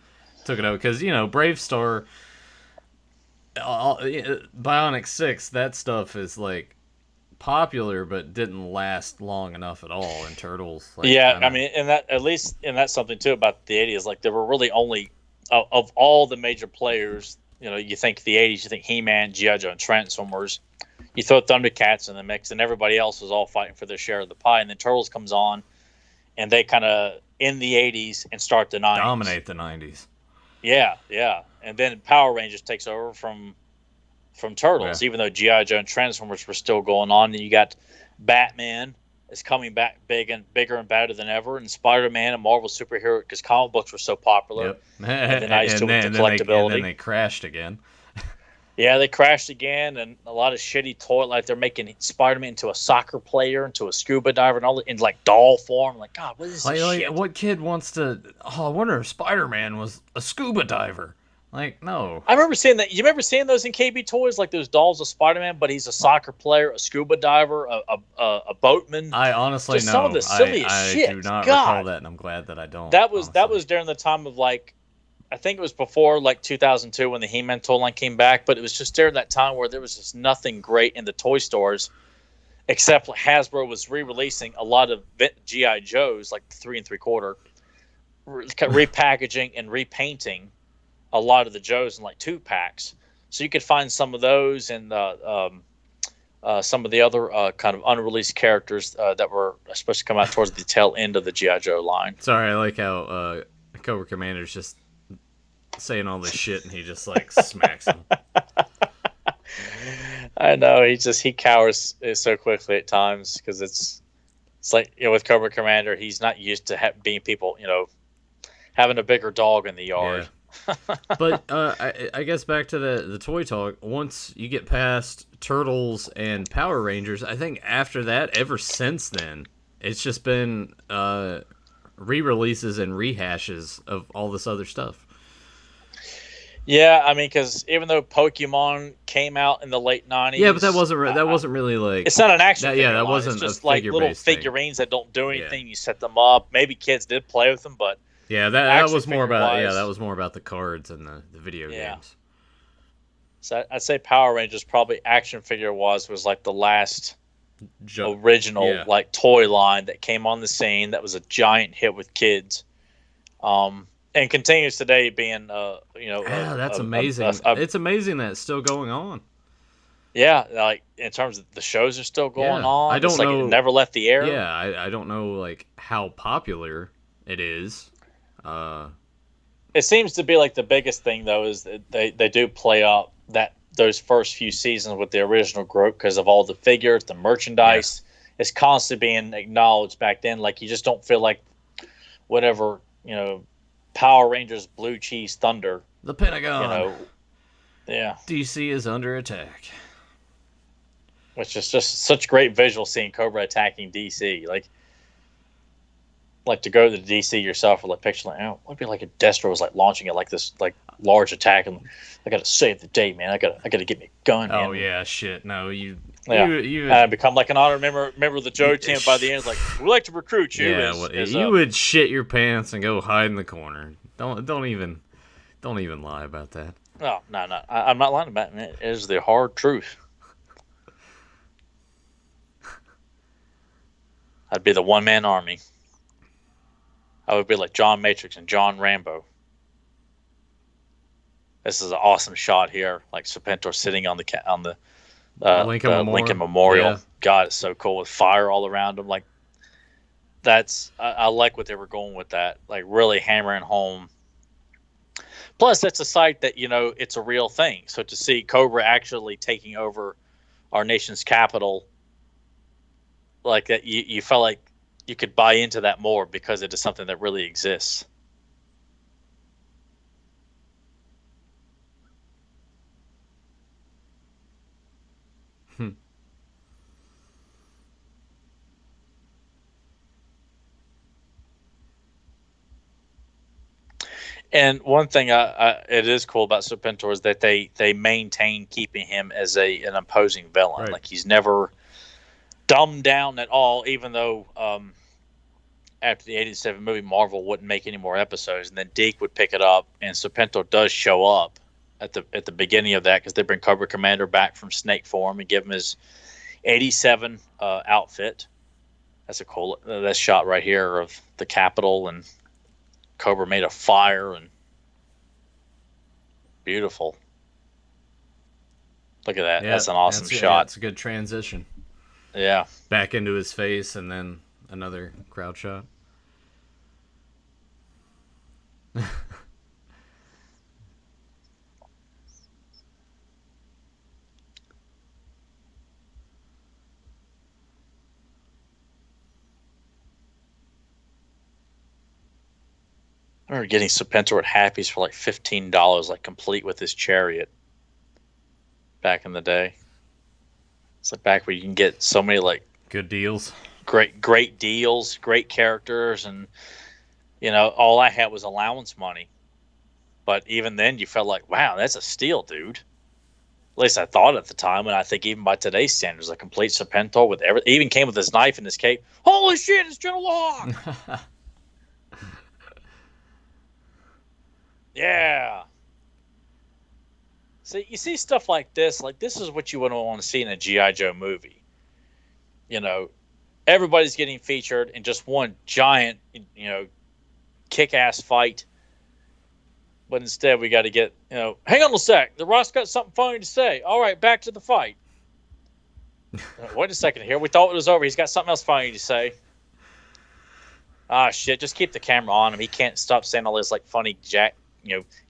took it over. Because Brave Star, Bionic 6, that stuff is like popular but didn't last long enough at all in Turtles. Like, and that's something too about the 80s. Like, there were really only of all the major players, you think the 80s, you think He-Man, G.I. Joe, and Transformers, you throw Thundercats in the mix, and everybody else was all fighting for their share of the pie. And then Turtles comes on, and they kind of end the 80s and start the 90s. Dominate the 90s. Yeah. And then Power Rangers takes over from Turtles, even though G.I. Joe and Transformers were still going on. And you got Batman is coming back bigger and better than ever, and Spider-Man, a Marvel superhero, because comic books were so popular. Yep. And the nice with the collectability. And then they crashed again. Yeah, they crashed again, and a lot of shitty toy. Like, they're making Spider-Man into a soccer player, into a scuba diver, and all in like doll form. Like, God, what is this shit? What kid wants to? Oh, I wonder if Spider-Man was a scuba diver. Like, no. I remember seeing that. You remember seeing those in KB Toys, like those dolls of Spider-Man, but he's a soccer player, a scuba diver, a boatman. I honestly know. Some of the silliest shit. I do not recall that, and I'm glad that I don't. That was during the time of, like, I think it was before, like, 2002 when the He-Man toy line came back, but it was just during that time where there was just nothing great in the toy stores, except Hasbro was re-releasing a lot of G.I. Joes, like 3 3/4, repackaging and repainting a lot of the Joes in like 2-packs. So you could find some of those and some of the other kind of unreleased characters that were supposed to come out towards the tail end of the G.I. Joe line. Sorry, I like how Cobra Commander's just saying all this shit and he just like smacks him. I know, he cowers so quickly at times because it's like, with Cobra Commander, he's not used to being people, having a bigger dog in the yard. Yeah. But I guess back to the toy talk, once you get past Turtles and Power Rangers, I think after that, ever since then, it's just been re-releases and rehashes of all this other stuff. Yeah, I mean, because even though Pokemon came out in the late 90s... Yeah, but that wasn't really like... It's not an action figure that line. wasn't it's just a like little figurines that don't do anything. Yeah. You set them up. Maybe kids did play with them, but... Yeah, that was more about the cards and the video games. So I'd say Power Rangers probably action figure was like the last original like toy line that came on the scene that was a giant hit with kids. And continues today being that's amazing. It's amazing that it's still going on. Yeah, like in terms of the shows are still going on. I don't know. It never left the air. Yeah, I don't know like how popular it is. It seems to be like the biggest thing though is that they do play up those first few seasons with the original group because of all the figures, the merchandise. Yeah. It's constantly being acknowledged back then. Like, you just don't feel like whatever, Power Rangers Blue Cheese Thunder. The Pentagon. Yeah. DC is under attack. Which is just such great visual seeing Cobra attacking DC. Like to go to the DC yourself or like picture like, oh, it'd be like if Destro was like launching it like this like large attack and I gotta save the day, man. I gotta get me a gun. Oh man. Yeah, shit. No, you become like an honor member of the Joe team by the end. Like, we'd like to recruit you. Yeah, you would shit your pants and go hide in the corner. Don't even lie about that. No. I'm not lying about it. It is the hard truth. I'd be the one-man army. I would be like John Matrix and John Rambo. This is an awesome shot here, like Serpentor sitting on the Lincoln Memorial. Yeah. God, it's so cool with fire all around him. Like I like what they were going with that, like really hammering home. Plus, that's a site that it's a real thing. So to see Cobra actually taking over our nation's capital, like that, you felt like you could buy into that more because it is something that really exists. And one thing it is cool about Serpentor is that they maintain keeping him as an imposing villain. Right. Like he's never dumbed down at all, even though after the 87 movie, Marvel wouldn't make any more episodes, and then Deke would pick it up, and Serpentor does show up at the beginning of that because they bring Cobra Commander back from snake form and give him his 87 outfit. That's a cool that shot right here of the Capitol and Cobra made of fire and beautiful. Look at that. Yeah, that's an awesome shot. Yeah, it's a good transition. Yeah. Back into his face and then another crowd shot. I remember getting Serpentor at Happy's for like $15, like complete with his chariot. Back in the day, it's like back where you can get so many like good deals, great deals, great characters, and all I had was allowance money. But even then, you felt like, wow, that's a steal, dude. At least I thought at the time, and I think even by today's standards, a complete Serpentor with everything. Even came with his knife and his cape. Holy shit, it's General Locke! Yeah. See, you see stuff like this. Like this is what you would want to see in a G.I. Joe movie. Everybody's getting featured in just one giant, kick-ass fight. But instead, we got to get, hang on a sec. The Rock's got something funny to say. All right, back to the fight. Wait a second here. We thought it was over. He's got something else funny to say. Ah, shit. Just keep the camera on him. He can't stop saying all this like funny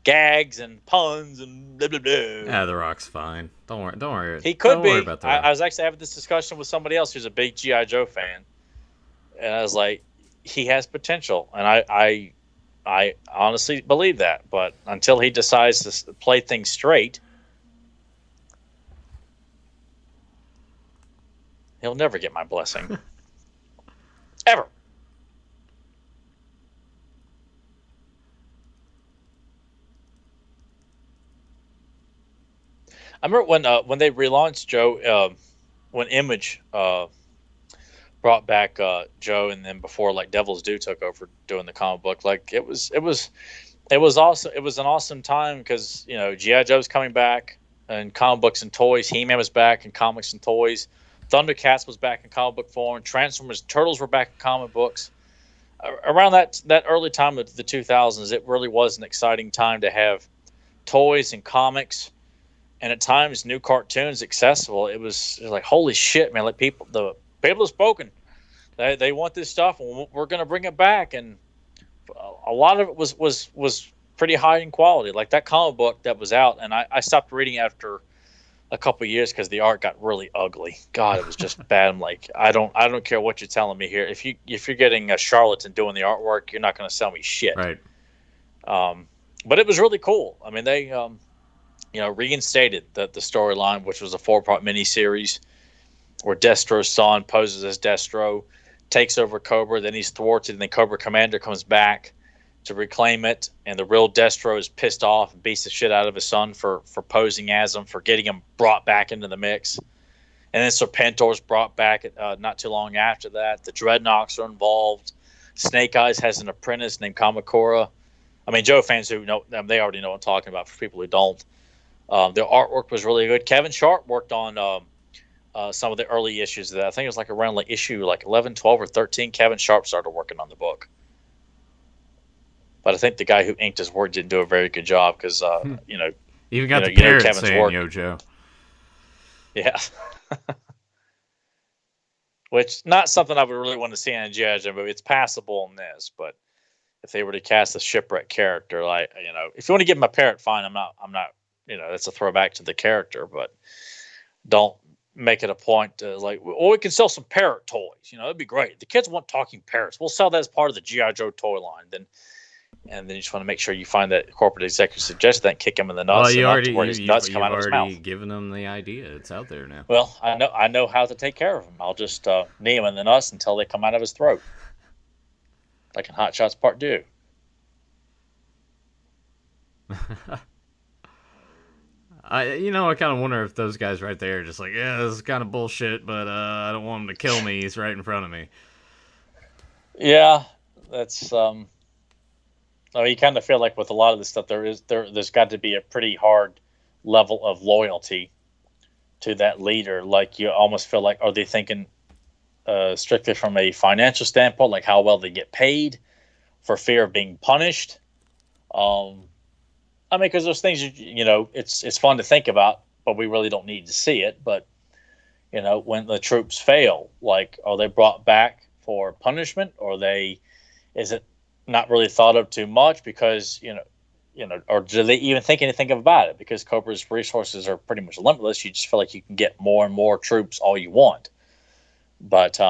gags and puns and blah, blah, blah. Yeah, The Rock's fine. Don't worry. He could be. About The Rock. I was actually having this discussion with somebody else who's a big G.I. Joe fan. And I was like, he has potential. And I honestly believe that. But until he decides to play things straight, he'll never get my blessing. Ever. I remember when they relaunched Joe, when Image brought back Joe, and then before like Devil's Due took over doing the comic book, like it was awesome. It was an awesome time because G.I. Joe's coming back in comic books and toys. He-Man was back in comics and toys. Thundercats was back in comic book form. Transformers, Turtles were back in comic books. Around that early time of the 2000s, it really was an exciting time to have toys and comics. And at times, new cartoons accessible. It was like, holy shit, man! Like the people have spoken. They want this stuff, and we're going to bring it back. And a lot of it was pretty high in quality. Like that comic book that was out, and I stopped reading after a couple of years because the art got really ugly. God, it was just bad. I'm like, I don't care what you're telling me here. If you're getting a charlatan doing the artwork, you're not going to sell me shit. Right. But it was really cool. I mean, they reinstated the storyline, which was a 4-part miniseries where Destro's son poses as Destro, takes over Cobra, then he's thwarted, and then Cobra Commander comes back to reclaim it, and the real Destro is pissed off and beats the shit out of his son for posing as him, for getting him brought back into the mix. And then Serpentor's brought back not too long after that. The Dreadnoks are involved. Snake Eyes has an apprentice named Kamakura. I mean, Joe fans who know them, they already know what I'm talking about. For people who don't, the artwork was really good. Kevin Sharp worked on some of the early issues of that. I think it was like around like issue like 11, 12, or 13. Kevin Sharp started working on the book. But I think the guy who inked his work didn't do a very good job because, even got the parrot Kevin's saying work. "Yo, Joe." Yeah. Which, not something I would really want to see in a G.I. Joe movie. It's passable in this, but if they were to cast a shipwreck character, like, if you want to give him a parrot, fine. I'm not, that's a throwback to the character, but don't make it a point to we can sell some parrot toys. It'd be great. The kids want talking parrots. We'll sell that as part of the G.I. Joe toy line. And then you just want to make sure you find that corporate executive suggests that, kick him in the nuts, where his nuts come out of his mouth. You've already given them the idea. It's out there now. Well, I know how to take care of him. I'll just knee him in the nuts until they come out of his throat, like in Hot Shots Part 2. I kind of wonder if those guys right there are just like, yeah, this is kind of bullshit, but I don't want him to kill me. He's right in front of me. Yeah, that's you kind of feel like with a lot of this stuff, there's got to be a pretty hard level of loyalty to that leader. Like, you almost feel like, are they thinking strictly from a financial standpoint, like how well they get paid for fear of being punished? Because those things, it's fun to think about, but we really don't need to see it. But, when the troops fail, like, are they brought back for punishment, or is it not really thought of too much because, or do they even think anything about it? Because Cobra's resources are pretty much limitless. You just feel like you can get more and more troops all you want. But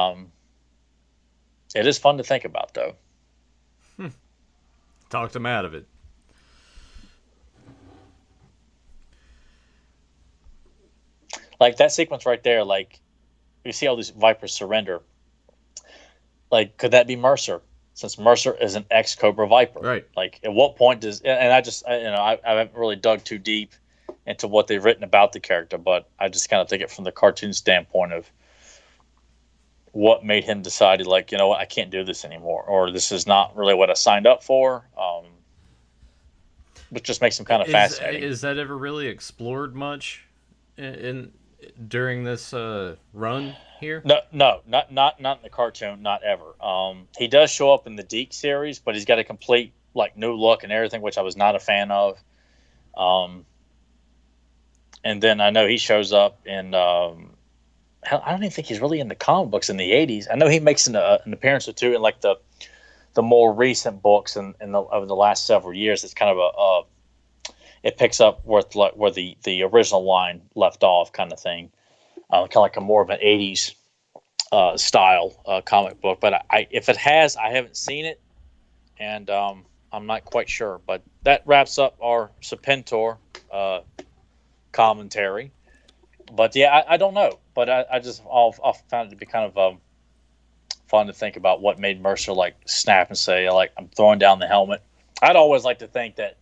it is fun to think about, though. Talked him out of it. Like that sequence right there, like you see all these Vipers surrender. Like, could that be Mercer? Since Mercer is an ex-Cobra Viper. Right. Like, at what point does... And I haven't really dug too deep into what they've written about the character, but I just kind of think it from the cartoon standpoint of what made him decide, like, you know what, I can't do this anymore, or this is not really what I signed up for, which just makes him kind of fascinating. Is that ever really explored much during this run here? No, not in the cartoon, not ever. He does show up in the Deke series, but he's got a complete new look and everything, which I was not a fan of. And then I know he shows up in. I don't even think he's really in the comic books in the '80s. I know he makes an appearance or two in the more recent books over the last several years. It's kind of it picks up where the original line left off, kind of thing. Kind of like a more of an '80s style comic book. But if it has, I haven't seen it, and I'm not quite sure. But that wraps up our Serpentor commentary. But yeah, I don't know. But I just found it to be kind of fun to think about what made Mercer snap and say, I'm throwing down the helmet. I'd always like to think that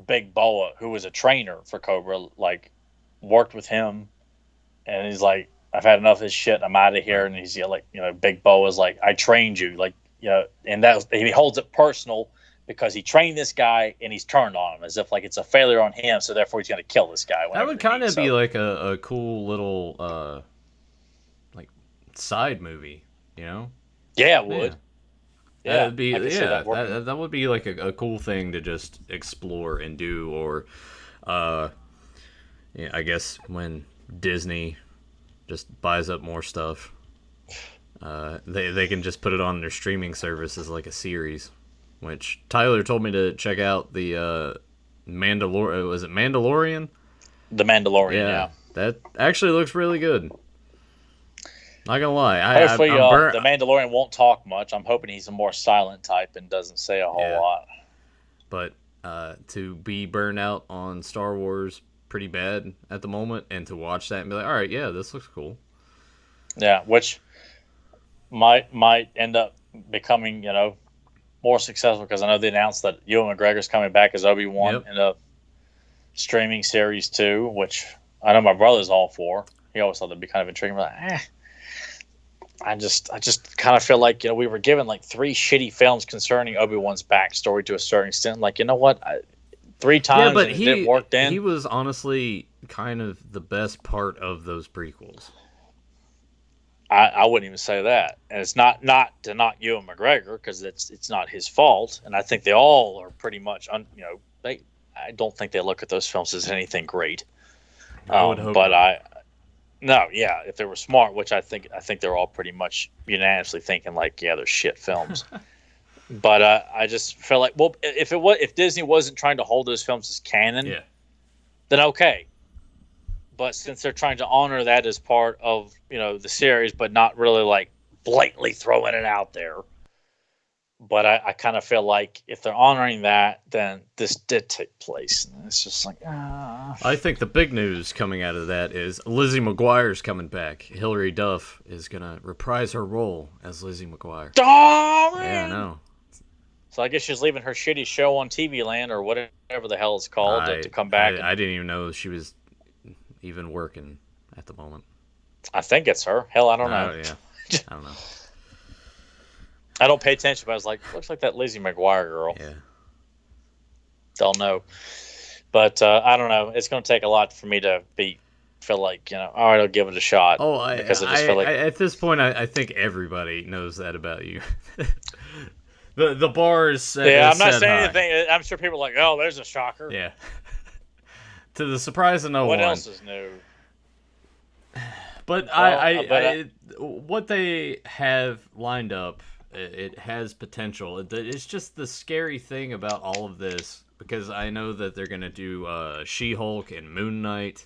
Big Boa, who was a trainer for Cobra, worked with him, and he's like, I've had enough of this shit, I'm out of here. And he's Big Boa's like, I trained you, and he holds it personal because he trained this guy and he's turned on him as if it's a failure on him, so therefore he's going to kill this guy. That would kind of be a cool little side movie, Yeah, it would. Yeah, that'd be that would be a cool thing to just explore and do, or I guess when Disney just buys up more stuff, they can just put it on their streaming service as a series. Which Tyler told me to check out the Mandalorian. Was it Mandalorian? The Mandalorian, yeah. That actually looks really good. Not gonna lie. Hopefully, the Mandalorian won't talk much. I'm hoping he's a more silent type and doesn't say a whole lot. But to be burned out on Star Wars pretty bad at the moment, and to watch that and be like, all right, yeah, this looks cool. Yeah, which might end up becoming, more successful, because I know they announced that Ewan McGregor's coming back as Obi-Wan in a streaming series too, which I know my brother's all for. He always thought that'd be kind of intriguing. I just kind of feel like we were given 3 shitty films concerning Obi-Wan's backstory to a certain extent. You know what? 3 times, but it didn't work. Then he was honestly kind of the best part of those prequels. I wouldn't even say that, and it's not to knock Ewan McGregor because it's not his fault, and I think they all are pretty much they. I don't think they look at those films as anything great. I would hope but not. if they were smart, which I think they're all pretty much unanimously thinking like, yeah, they're shit films. But I just feel like, well, if Disney wasn't trying to hold those films as canon, then okay. But since they're trying to honor that as part of the series, but not really like blatantly throwing it out there. But I kind of feel like if they're honoring that, then this did take place. And it's just like, I think the big news coming out of that is Lizzie McGuire's coming back. Hilary Duff is gonna reprise her role as Lizzie McGuire. Oh, man. Yeah, I know. So I guess she's leaving her shitty show on TV Land or whatever the hell it's called to come back. I didn't even know she was even working at the moment. I think it's her. Hell, I don't know. Yeah, I don't know. I don't pay attention, but I was like, looks like that Lizzie McGuire girl. Yeah. Don't know. But I don't know. It's going to take a lot for me to feel like, all right, I'll give it a shot. Oh, I just feel like at this point, I think everybody knows that about you. The bar is set. Yeah, I'm not saying anything. I'm sure people are like, oh, there's a shocker. Yeah. To the surprise of no one. What else is new? But what they have lined up, it has potential. It's just the scary thing about all of this, because I know that they're going to do She-Hulk and Moon Knight.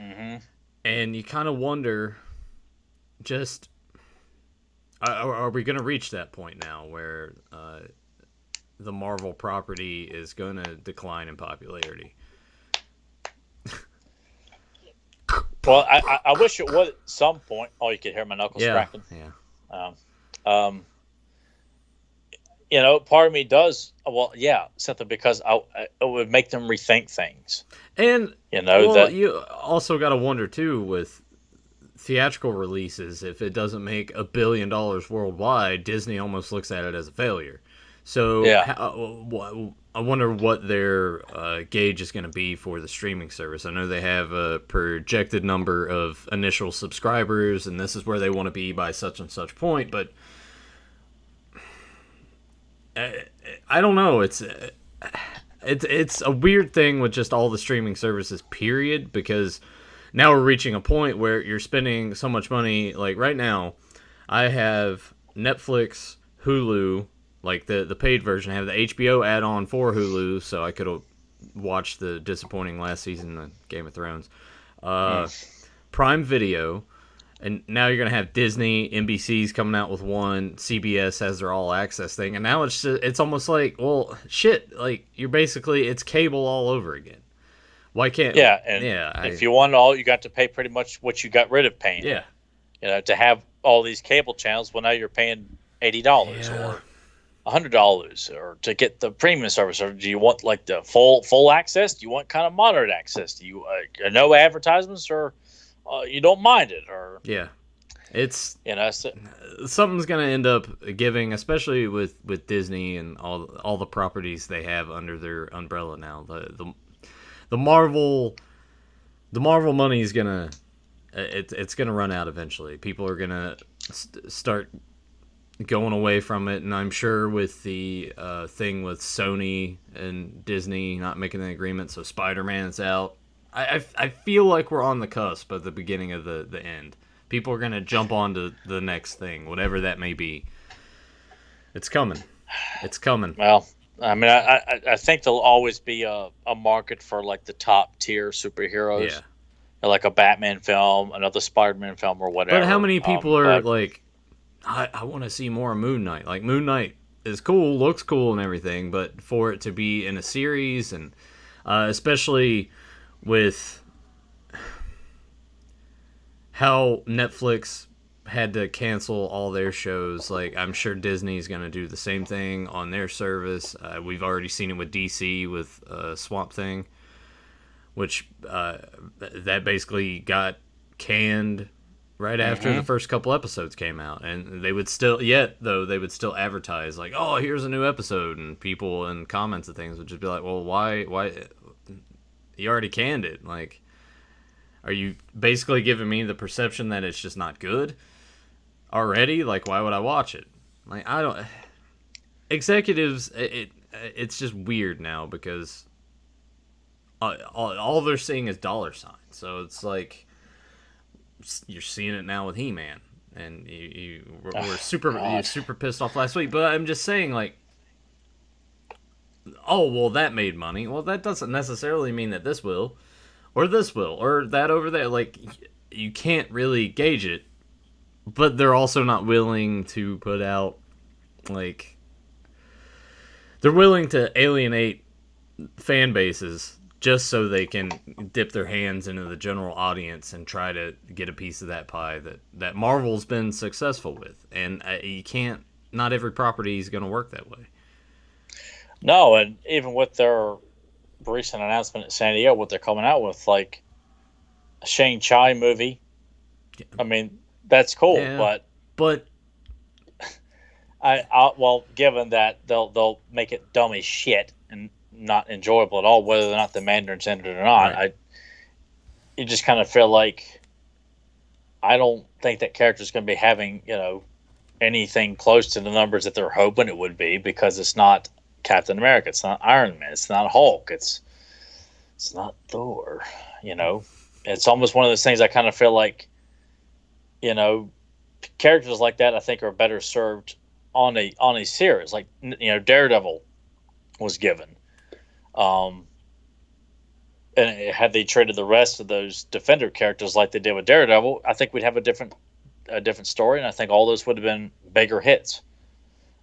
Mm-hmm. And you kind of wonder, just, are we going to reach that point now where the Marvel property is going to decline in popularity? Well, I wish it would at some point. Oh, you could hear my knuckles cracking. Yeah. Part of me does. Well, yeah, simply because it would make them rethink things. And you also got to wonder too with theatrical releases. If it doesn't make $1 billion worldwide, Disney almost looks at it as a failure. So I wonder what their gauge is going to be for the streaming service. I know they have a projected number of initial subscribers, and this is where they want to be by such and such point. But I don't know. It's a weird thing with just all the streaming services, period, because now we're reaching a point where you're spending so much money. Like right now, I have Netflix, Hulu, like the paid version. I have the HBO add-on for Hulu, so I could have watched the disappointing last season of Game of Thrones. Prime Video, and now you're going to have Disney, NBC's coming out with one, CBS has their all-access thing, and now it's almost like, well, shit, like, it's cable all over again. Why can't... Yeah, and if you want all, you got to pay pretty much what you got rid of paying. Yeah. To have all these cable channels, well, now you're paying $80 or $100 or to get the premium service. Or do you want like the full access? Do you want kind of moderate access? Do you no advertisements, or you don't mind it? Or it's something's gonna end up giving, especially with Disney and all the properties they have under their umbrella now. The Marvel money is gonna it's gonna run out eventually. People are gonna start going away from it, and I'm sure with the thing with Sony and Disney not making an agreement, so Spider-Man's out. I feel like we're on the cusp of the beginning of the end. People are gonna jump on to the next thing, whatever that may be. It's coming. It's coming. Well, I mean, I think there'll always be a market for like the top tier superheroes. Yeah. Like a Batman film, another Spider-Man film, or whatever. But how many people are like, I want to see more Moon Knight. Like, Moon Knight is cool, looks cool and everything, but for it to be in a series, and especially with how Netflix had to cancel all their shows, like, I'm sure Disney's going to do the same thing on their service. We've already seen it with DC with Swamp Thing, which that basically got canned right after the first couple episodes came out, and they would still advertise like, oh, here's a new episode, and people in comments and things would just be like, well, why you already canned it? Like, are you basically giving me the perception that it's just not good? already. Like, why would I watch it? Like, I don't. Executives, it's just weird now because all they're seeing is dollar signs. So it's like you're seeing it now with He-Man, and you were super pissed off last week. But I'm just saying, like, oh well, that made money. Well, that doesn't necessarily mean that this will, or that over there. Like, you can't really gauge it. But they're also not willing to put out, like, they're willing to alienate fan bases just so they can dip their hands into the general audience and try to get a piece of that pie that Marvel's been successful with. And you can't, not every property is going to work that way. No, and even with their recent announcement at San Diego, what they're coming out with, like a Shang-Chi movie, I mean, that's cool, yeah, but well, given that they'll make it dumb as shit and not enjoyable at all, whether or not the Mandarin's in it or not, right. You just kind of feel like I don't think that character's going to be having anything close to the numbers that they're hoping it would be, because it's not Captain America, it's not Iron Man, it's not Hulk, it's not Thor. It's almost one of those things. I kind of feel like characters like that I think are better served on a series. Like Daredevil was given, and had they traded the rest of those Defender characters like they did with Daredevil, I think we'd have a different story, and I think all those would have been bigger hits.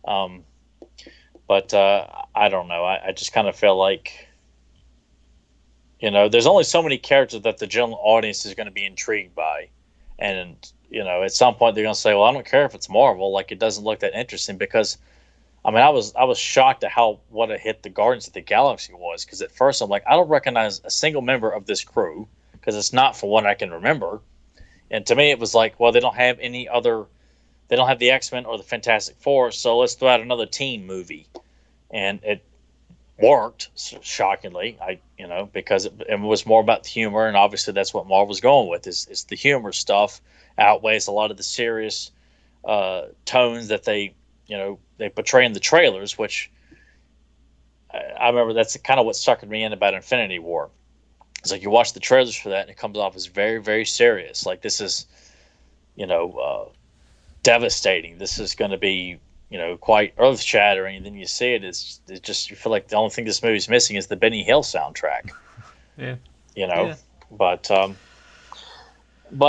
But I don't know. I just kind of feel like there's only so many characters that the general audience is going to be intrigued by, and at some point they're going to say, well, I don't care if it's Marvel, like it doesn't look that interesting. Because I mean, I was shocked at what a hit the Guardians of the Galaxy was, because at first I'm like, I don't recognize a single member of this crew, because it's not from what I can remember. And to me it was like, well, they don't have the X-Men or the Fantastic Four, so let's throw out another teen movie. And it worked, shockingly, because it was more about the humor, and obviously that's what Marvel's going with, is the humor stuff outweighs a lot of the serious tones that they portray in the trailers, which I remember that's kind of what suckered me in about Infinity War. It's like you watch the trailers for that and it comes off as very, very serious. Like, this is, devastating. This is going to be, quite earth-shattering. And then you see it, it's just, you feel like the only thing this movie's missing is the Benny Hill soundtrack. Yeah. Yeah. But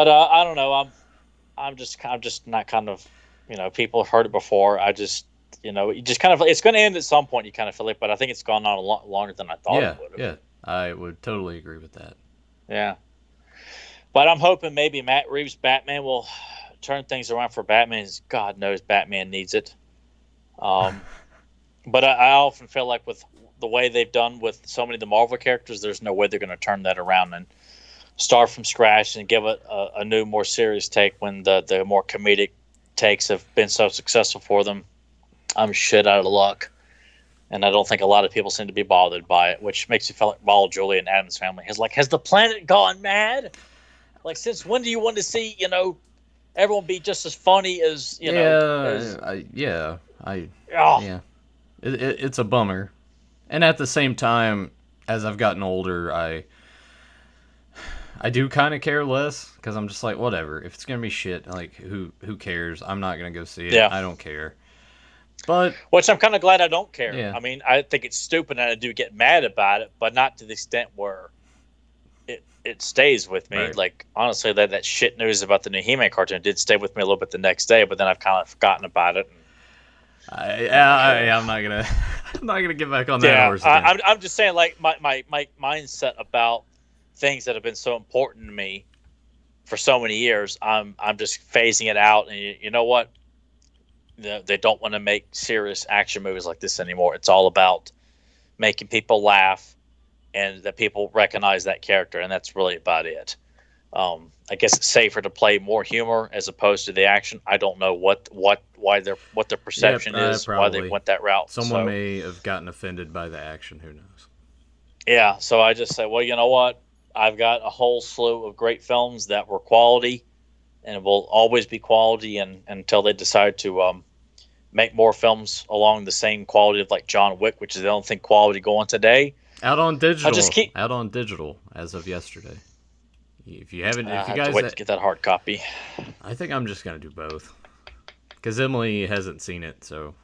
I don't know. I'm just not kind of, people have heard it before. I just, you just kind of, it's going to end at some point, you kind of feel like, but I think it's gone on a lot longer than I thought it would have. Yeah, I would totally agree with that. Yeah. But I'm hoping maybe Matt Reeves' Batman will turn things around for Batman. God knows Batman needs it. But I often feel like with the way they've done with so many of the Marvel characters, there's no way they're going to turn that around and start from scratch and give it a new, more serious take when the more comedic takes have been so successful for them. I'm shit out of luck. And I don't think a lot of people seem to be bothered by it, which makes me feel like Ball, Julie, and Adam's family has the planet gone mad? Like, since when do you want to see, everyone be just as funny as, Yeah. It's a bummer. And at the same time, as I've gotten older, I do kind of care less, because I'm just like, whatever. If it's gonna be shit, like, who cares? I'm not gonna go see it. Yeah. I don't care. But which I'm kind of glad I don't care. Yeah. I mean, I think it's stupid and I do get mad about it, but not to the extent where it stays with me. Right. Like, honestly, that shit news about the new He-Man cartoon did stay with me a little bit the next day, but then I've kind of forgotten about it. I'm not gonna get back on that horse again. I'm just saying, like, my mindset about things that have been so important to me for so many years, I'm just phasing it out. And you know what? They don't want to make serious action movies like this anymore. It's all about making people laugh and that people recognize that character, and that's really about it. I guess it's safer to play more humor as opposed to the action. I don't know what their perception is, why they went that route. Someone may have gotten offended by the action. Who knows? Yeah, so I just say, well, you know what? I've got a whole slew of great films that were quality and it will always be quality, and until they decide to make more films along the same quality of like John Wick, which is the only thing quality going today. Out on digital as of yesterday. If you haven't, if you I have to guys wait to get that hard copy. I think I'm just gonna do both because Emily hasn't seen it, so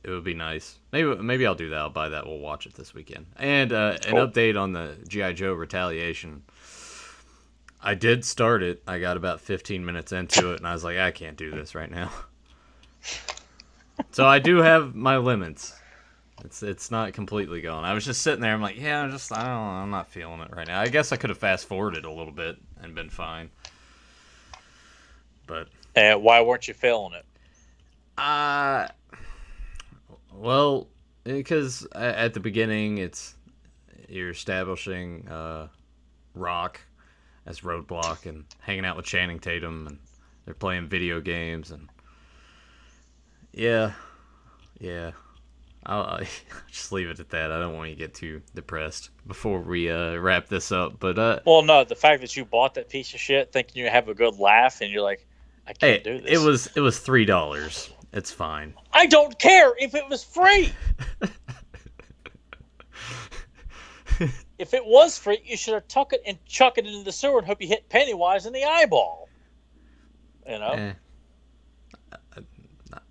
it would be nice. Maybe I'll do that. I'll buy that. We'll watch it this weekend. And an update on the G.I. Joe Retaliation. I did start it. I got about 15 minutes into it, and I was like, I can't do this right now. So I do have my limits. It's not completely gone. I was just sitting there. I'm like, yeah, I'm not feeling it right now. I guess I could have fast forwarded a little bit and been fine. But why weren't you feeling it? Well, because at the beginning, you're establishing Rock as Roadblock and hanging out with Channing Tatum, and they're playing video games, and yeah. I'll just leave it at that. I don't want you to get too depressed before we wrap this up. But well, no, the fact that you bought that piece of shit thinking you have a good laugh, and you're like, I can't do this. It was $3. It's fine. I don't care if it was free. If it was free, you should have took it and chuck it into the sewer and hope you hit Pennywise in the eyeball. You know?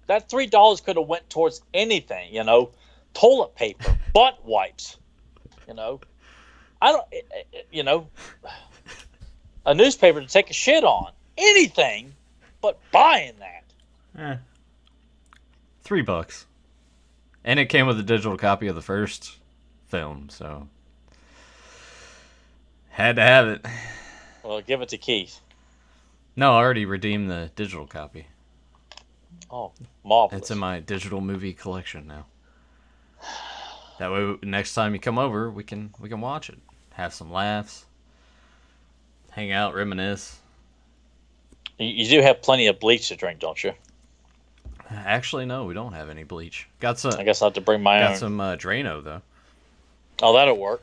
That $3 could have went towards anything, you know? Toilet paper, butt wipes, you know? A newspaper to take a shit on. Anything but buying that. $3. And it came with a digital copy of the first film, so had to have it. Well, give it to Keith. No, I already redeemed the digital copy. Oh, marvelous. It's in my digital movie collection now. That way, next time you come over, we can watch it. Have some laughs. Hang out, reminisce. You do have plenty of bleach to drink, don't you? Actually, no, we don't have any bleach. Got some. I guess I'll have to bring my own. Got some Drano, though. Oh, that'll work.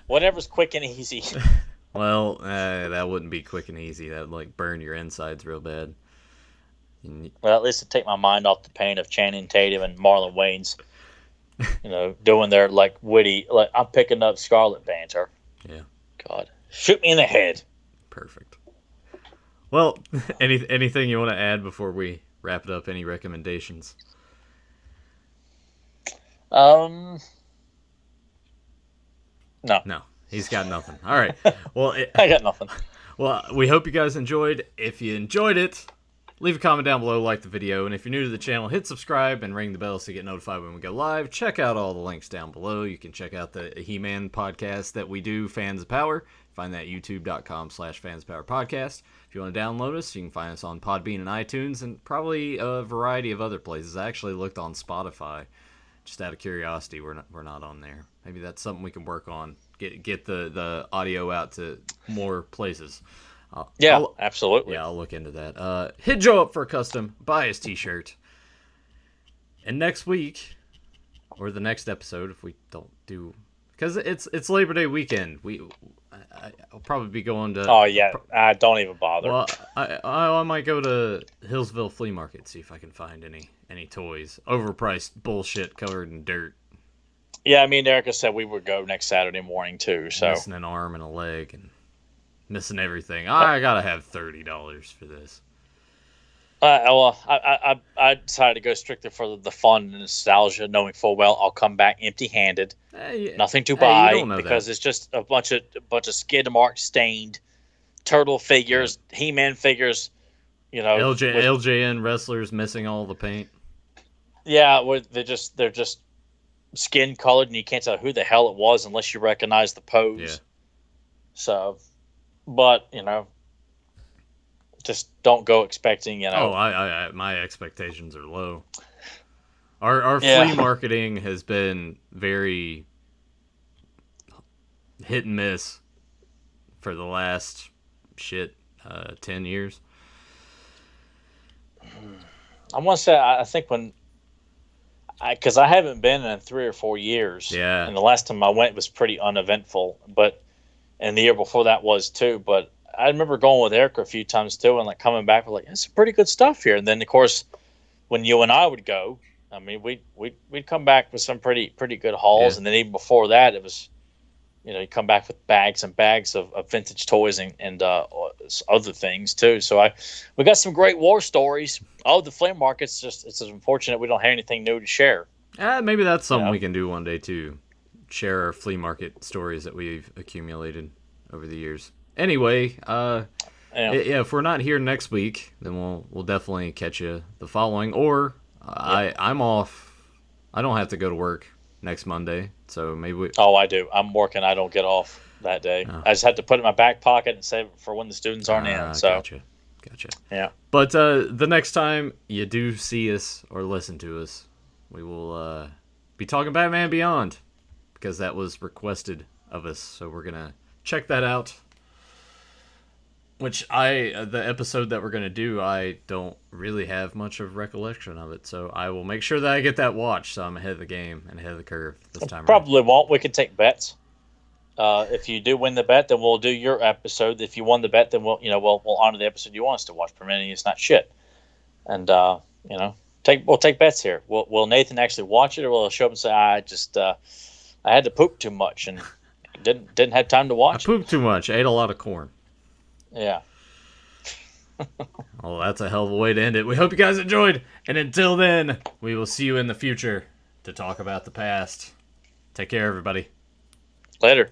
Whatever's quick and easy. Well, that wouldn't be quick and easy. That would, like, burn your insides real bad. Well, at least to take my mind off the pain of Channing Tatum and Marlon Wayans, doing their, like, witty, like, I'm picking up Scarlet banter. Yeah. God. Shoot me in the head. Perfect. Well, anything you want to add before we wrap it up? Any recommendations? No. No, he's got nothing. All right. Well, I got nothing. Well, we hope you guys enjoyed. If you enjoyed it, leave a comment down below, like the video, and if you're new to the channel, hit subscribe and ring the bell so you get notified when we go live. Check out all the links down below. You can check out the He-Man podcast that we do, Fans of Power. Find that at youtube.com/fanspowerpodcast. If you want to download us, you can find us on Podbean and iTunes, and probably a variety of other places. I actually looked on Spotify, just out of curiosity. We're not on there. Maybe that's something we can work on. Get the audio out to more places. Absolutely. Yeah, I'll look into that. Hit Joe up for a custom. Buy his t-shirt. And next week, or the next episode, if we don't do, because it's Labor Day weekend. I'll probably be going to. Oh yeah, don't even bother. Well, I might go to Hillsville Flea Market, see if I can find any toys. Overpriced bullshit covered in dirt. Yeah, me and Erica said we would go next Saturday morning too. So missing an arm and a leg and missing everything. I gotta have $30 for this. I decided to go strictly for the fun and nostalgia, knowing full well I'll come back empty-handed, nothing to buy, because it's just a bunch of skid mark stained turtle figures, He-Man figures, LJN wrestlers missing all the paint. Yeah, they're just skin colored, and you can't tell who the hell it was unless you recognize the pose. Yeah. So, but just don't go expecting, Oh, my expectations are low. Our flea marketing has been very hit and miss for the last 10 years. I want to say, I think because I haven't been in 3 or 4 years. Yeah. And the last time I went was pretty uneventful, and the year before that was too. But I remember going with Eric a few times too, and like coming back with like, it's pretty good stuff here. And then of course, when you and I would go, I mean, we'd come back with some pretty good hauls, and then even before that, it was, you come back with bags and bags of vintage toys and other things too. So we got some great war stories. Oh, the flea market's it's unfortunate we don't have anything new to share. Maybe that's something we can do one day too. Share our flea market stories that we've accumulated over the years. Anyway, if we're not here next week, then we'll definitely catch you the following. Or I'm off. I don't have to go to work next Monday, so maybe we... Oh, I do. I'm working. I don't get off that day. Oh. I just have to put it in my back pocket and save it for when the students aren't in. So Gotcha. Yeah. But the next time you do see us or listen to us, we will be talking Batman Beyond, because that was requested of us. So we're gonna check that out. Which the episode that we're going to do, I don't really have much of recollection of it. So I will make sure that I get that watched, so I'm ahead of the game and ahead of the curve this time. Probably won't. We can take bets. If you do win the bet, then we'll do your episode. If you won the bet, then we'll honor the episode you want us to watch, permitting it's not shit. And we'll take bets here. Will Nathan actually watch it, or will he show up and say, I had to poop too much and didn't have time to watch? I pooped too much. I ate a lot of corn. Yeah. Well, that's a hell of a way to end it. We hope you guys enjoyed. And until then, we will see you in the future to talk about the past. Take care, everybody. Later.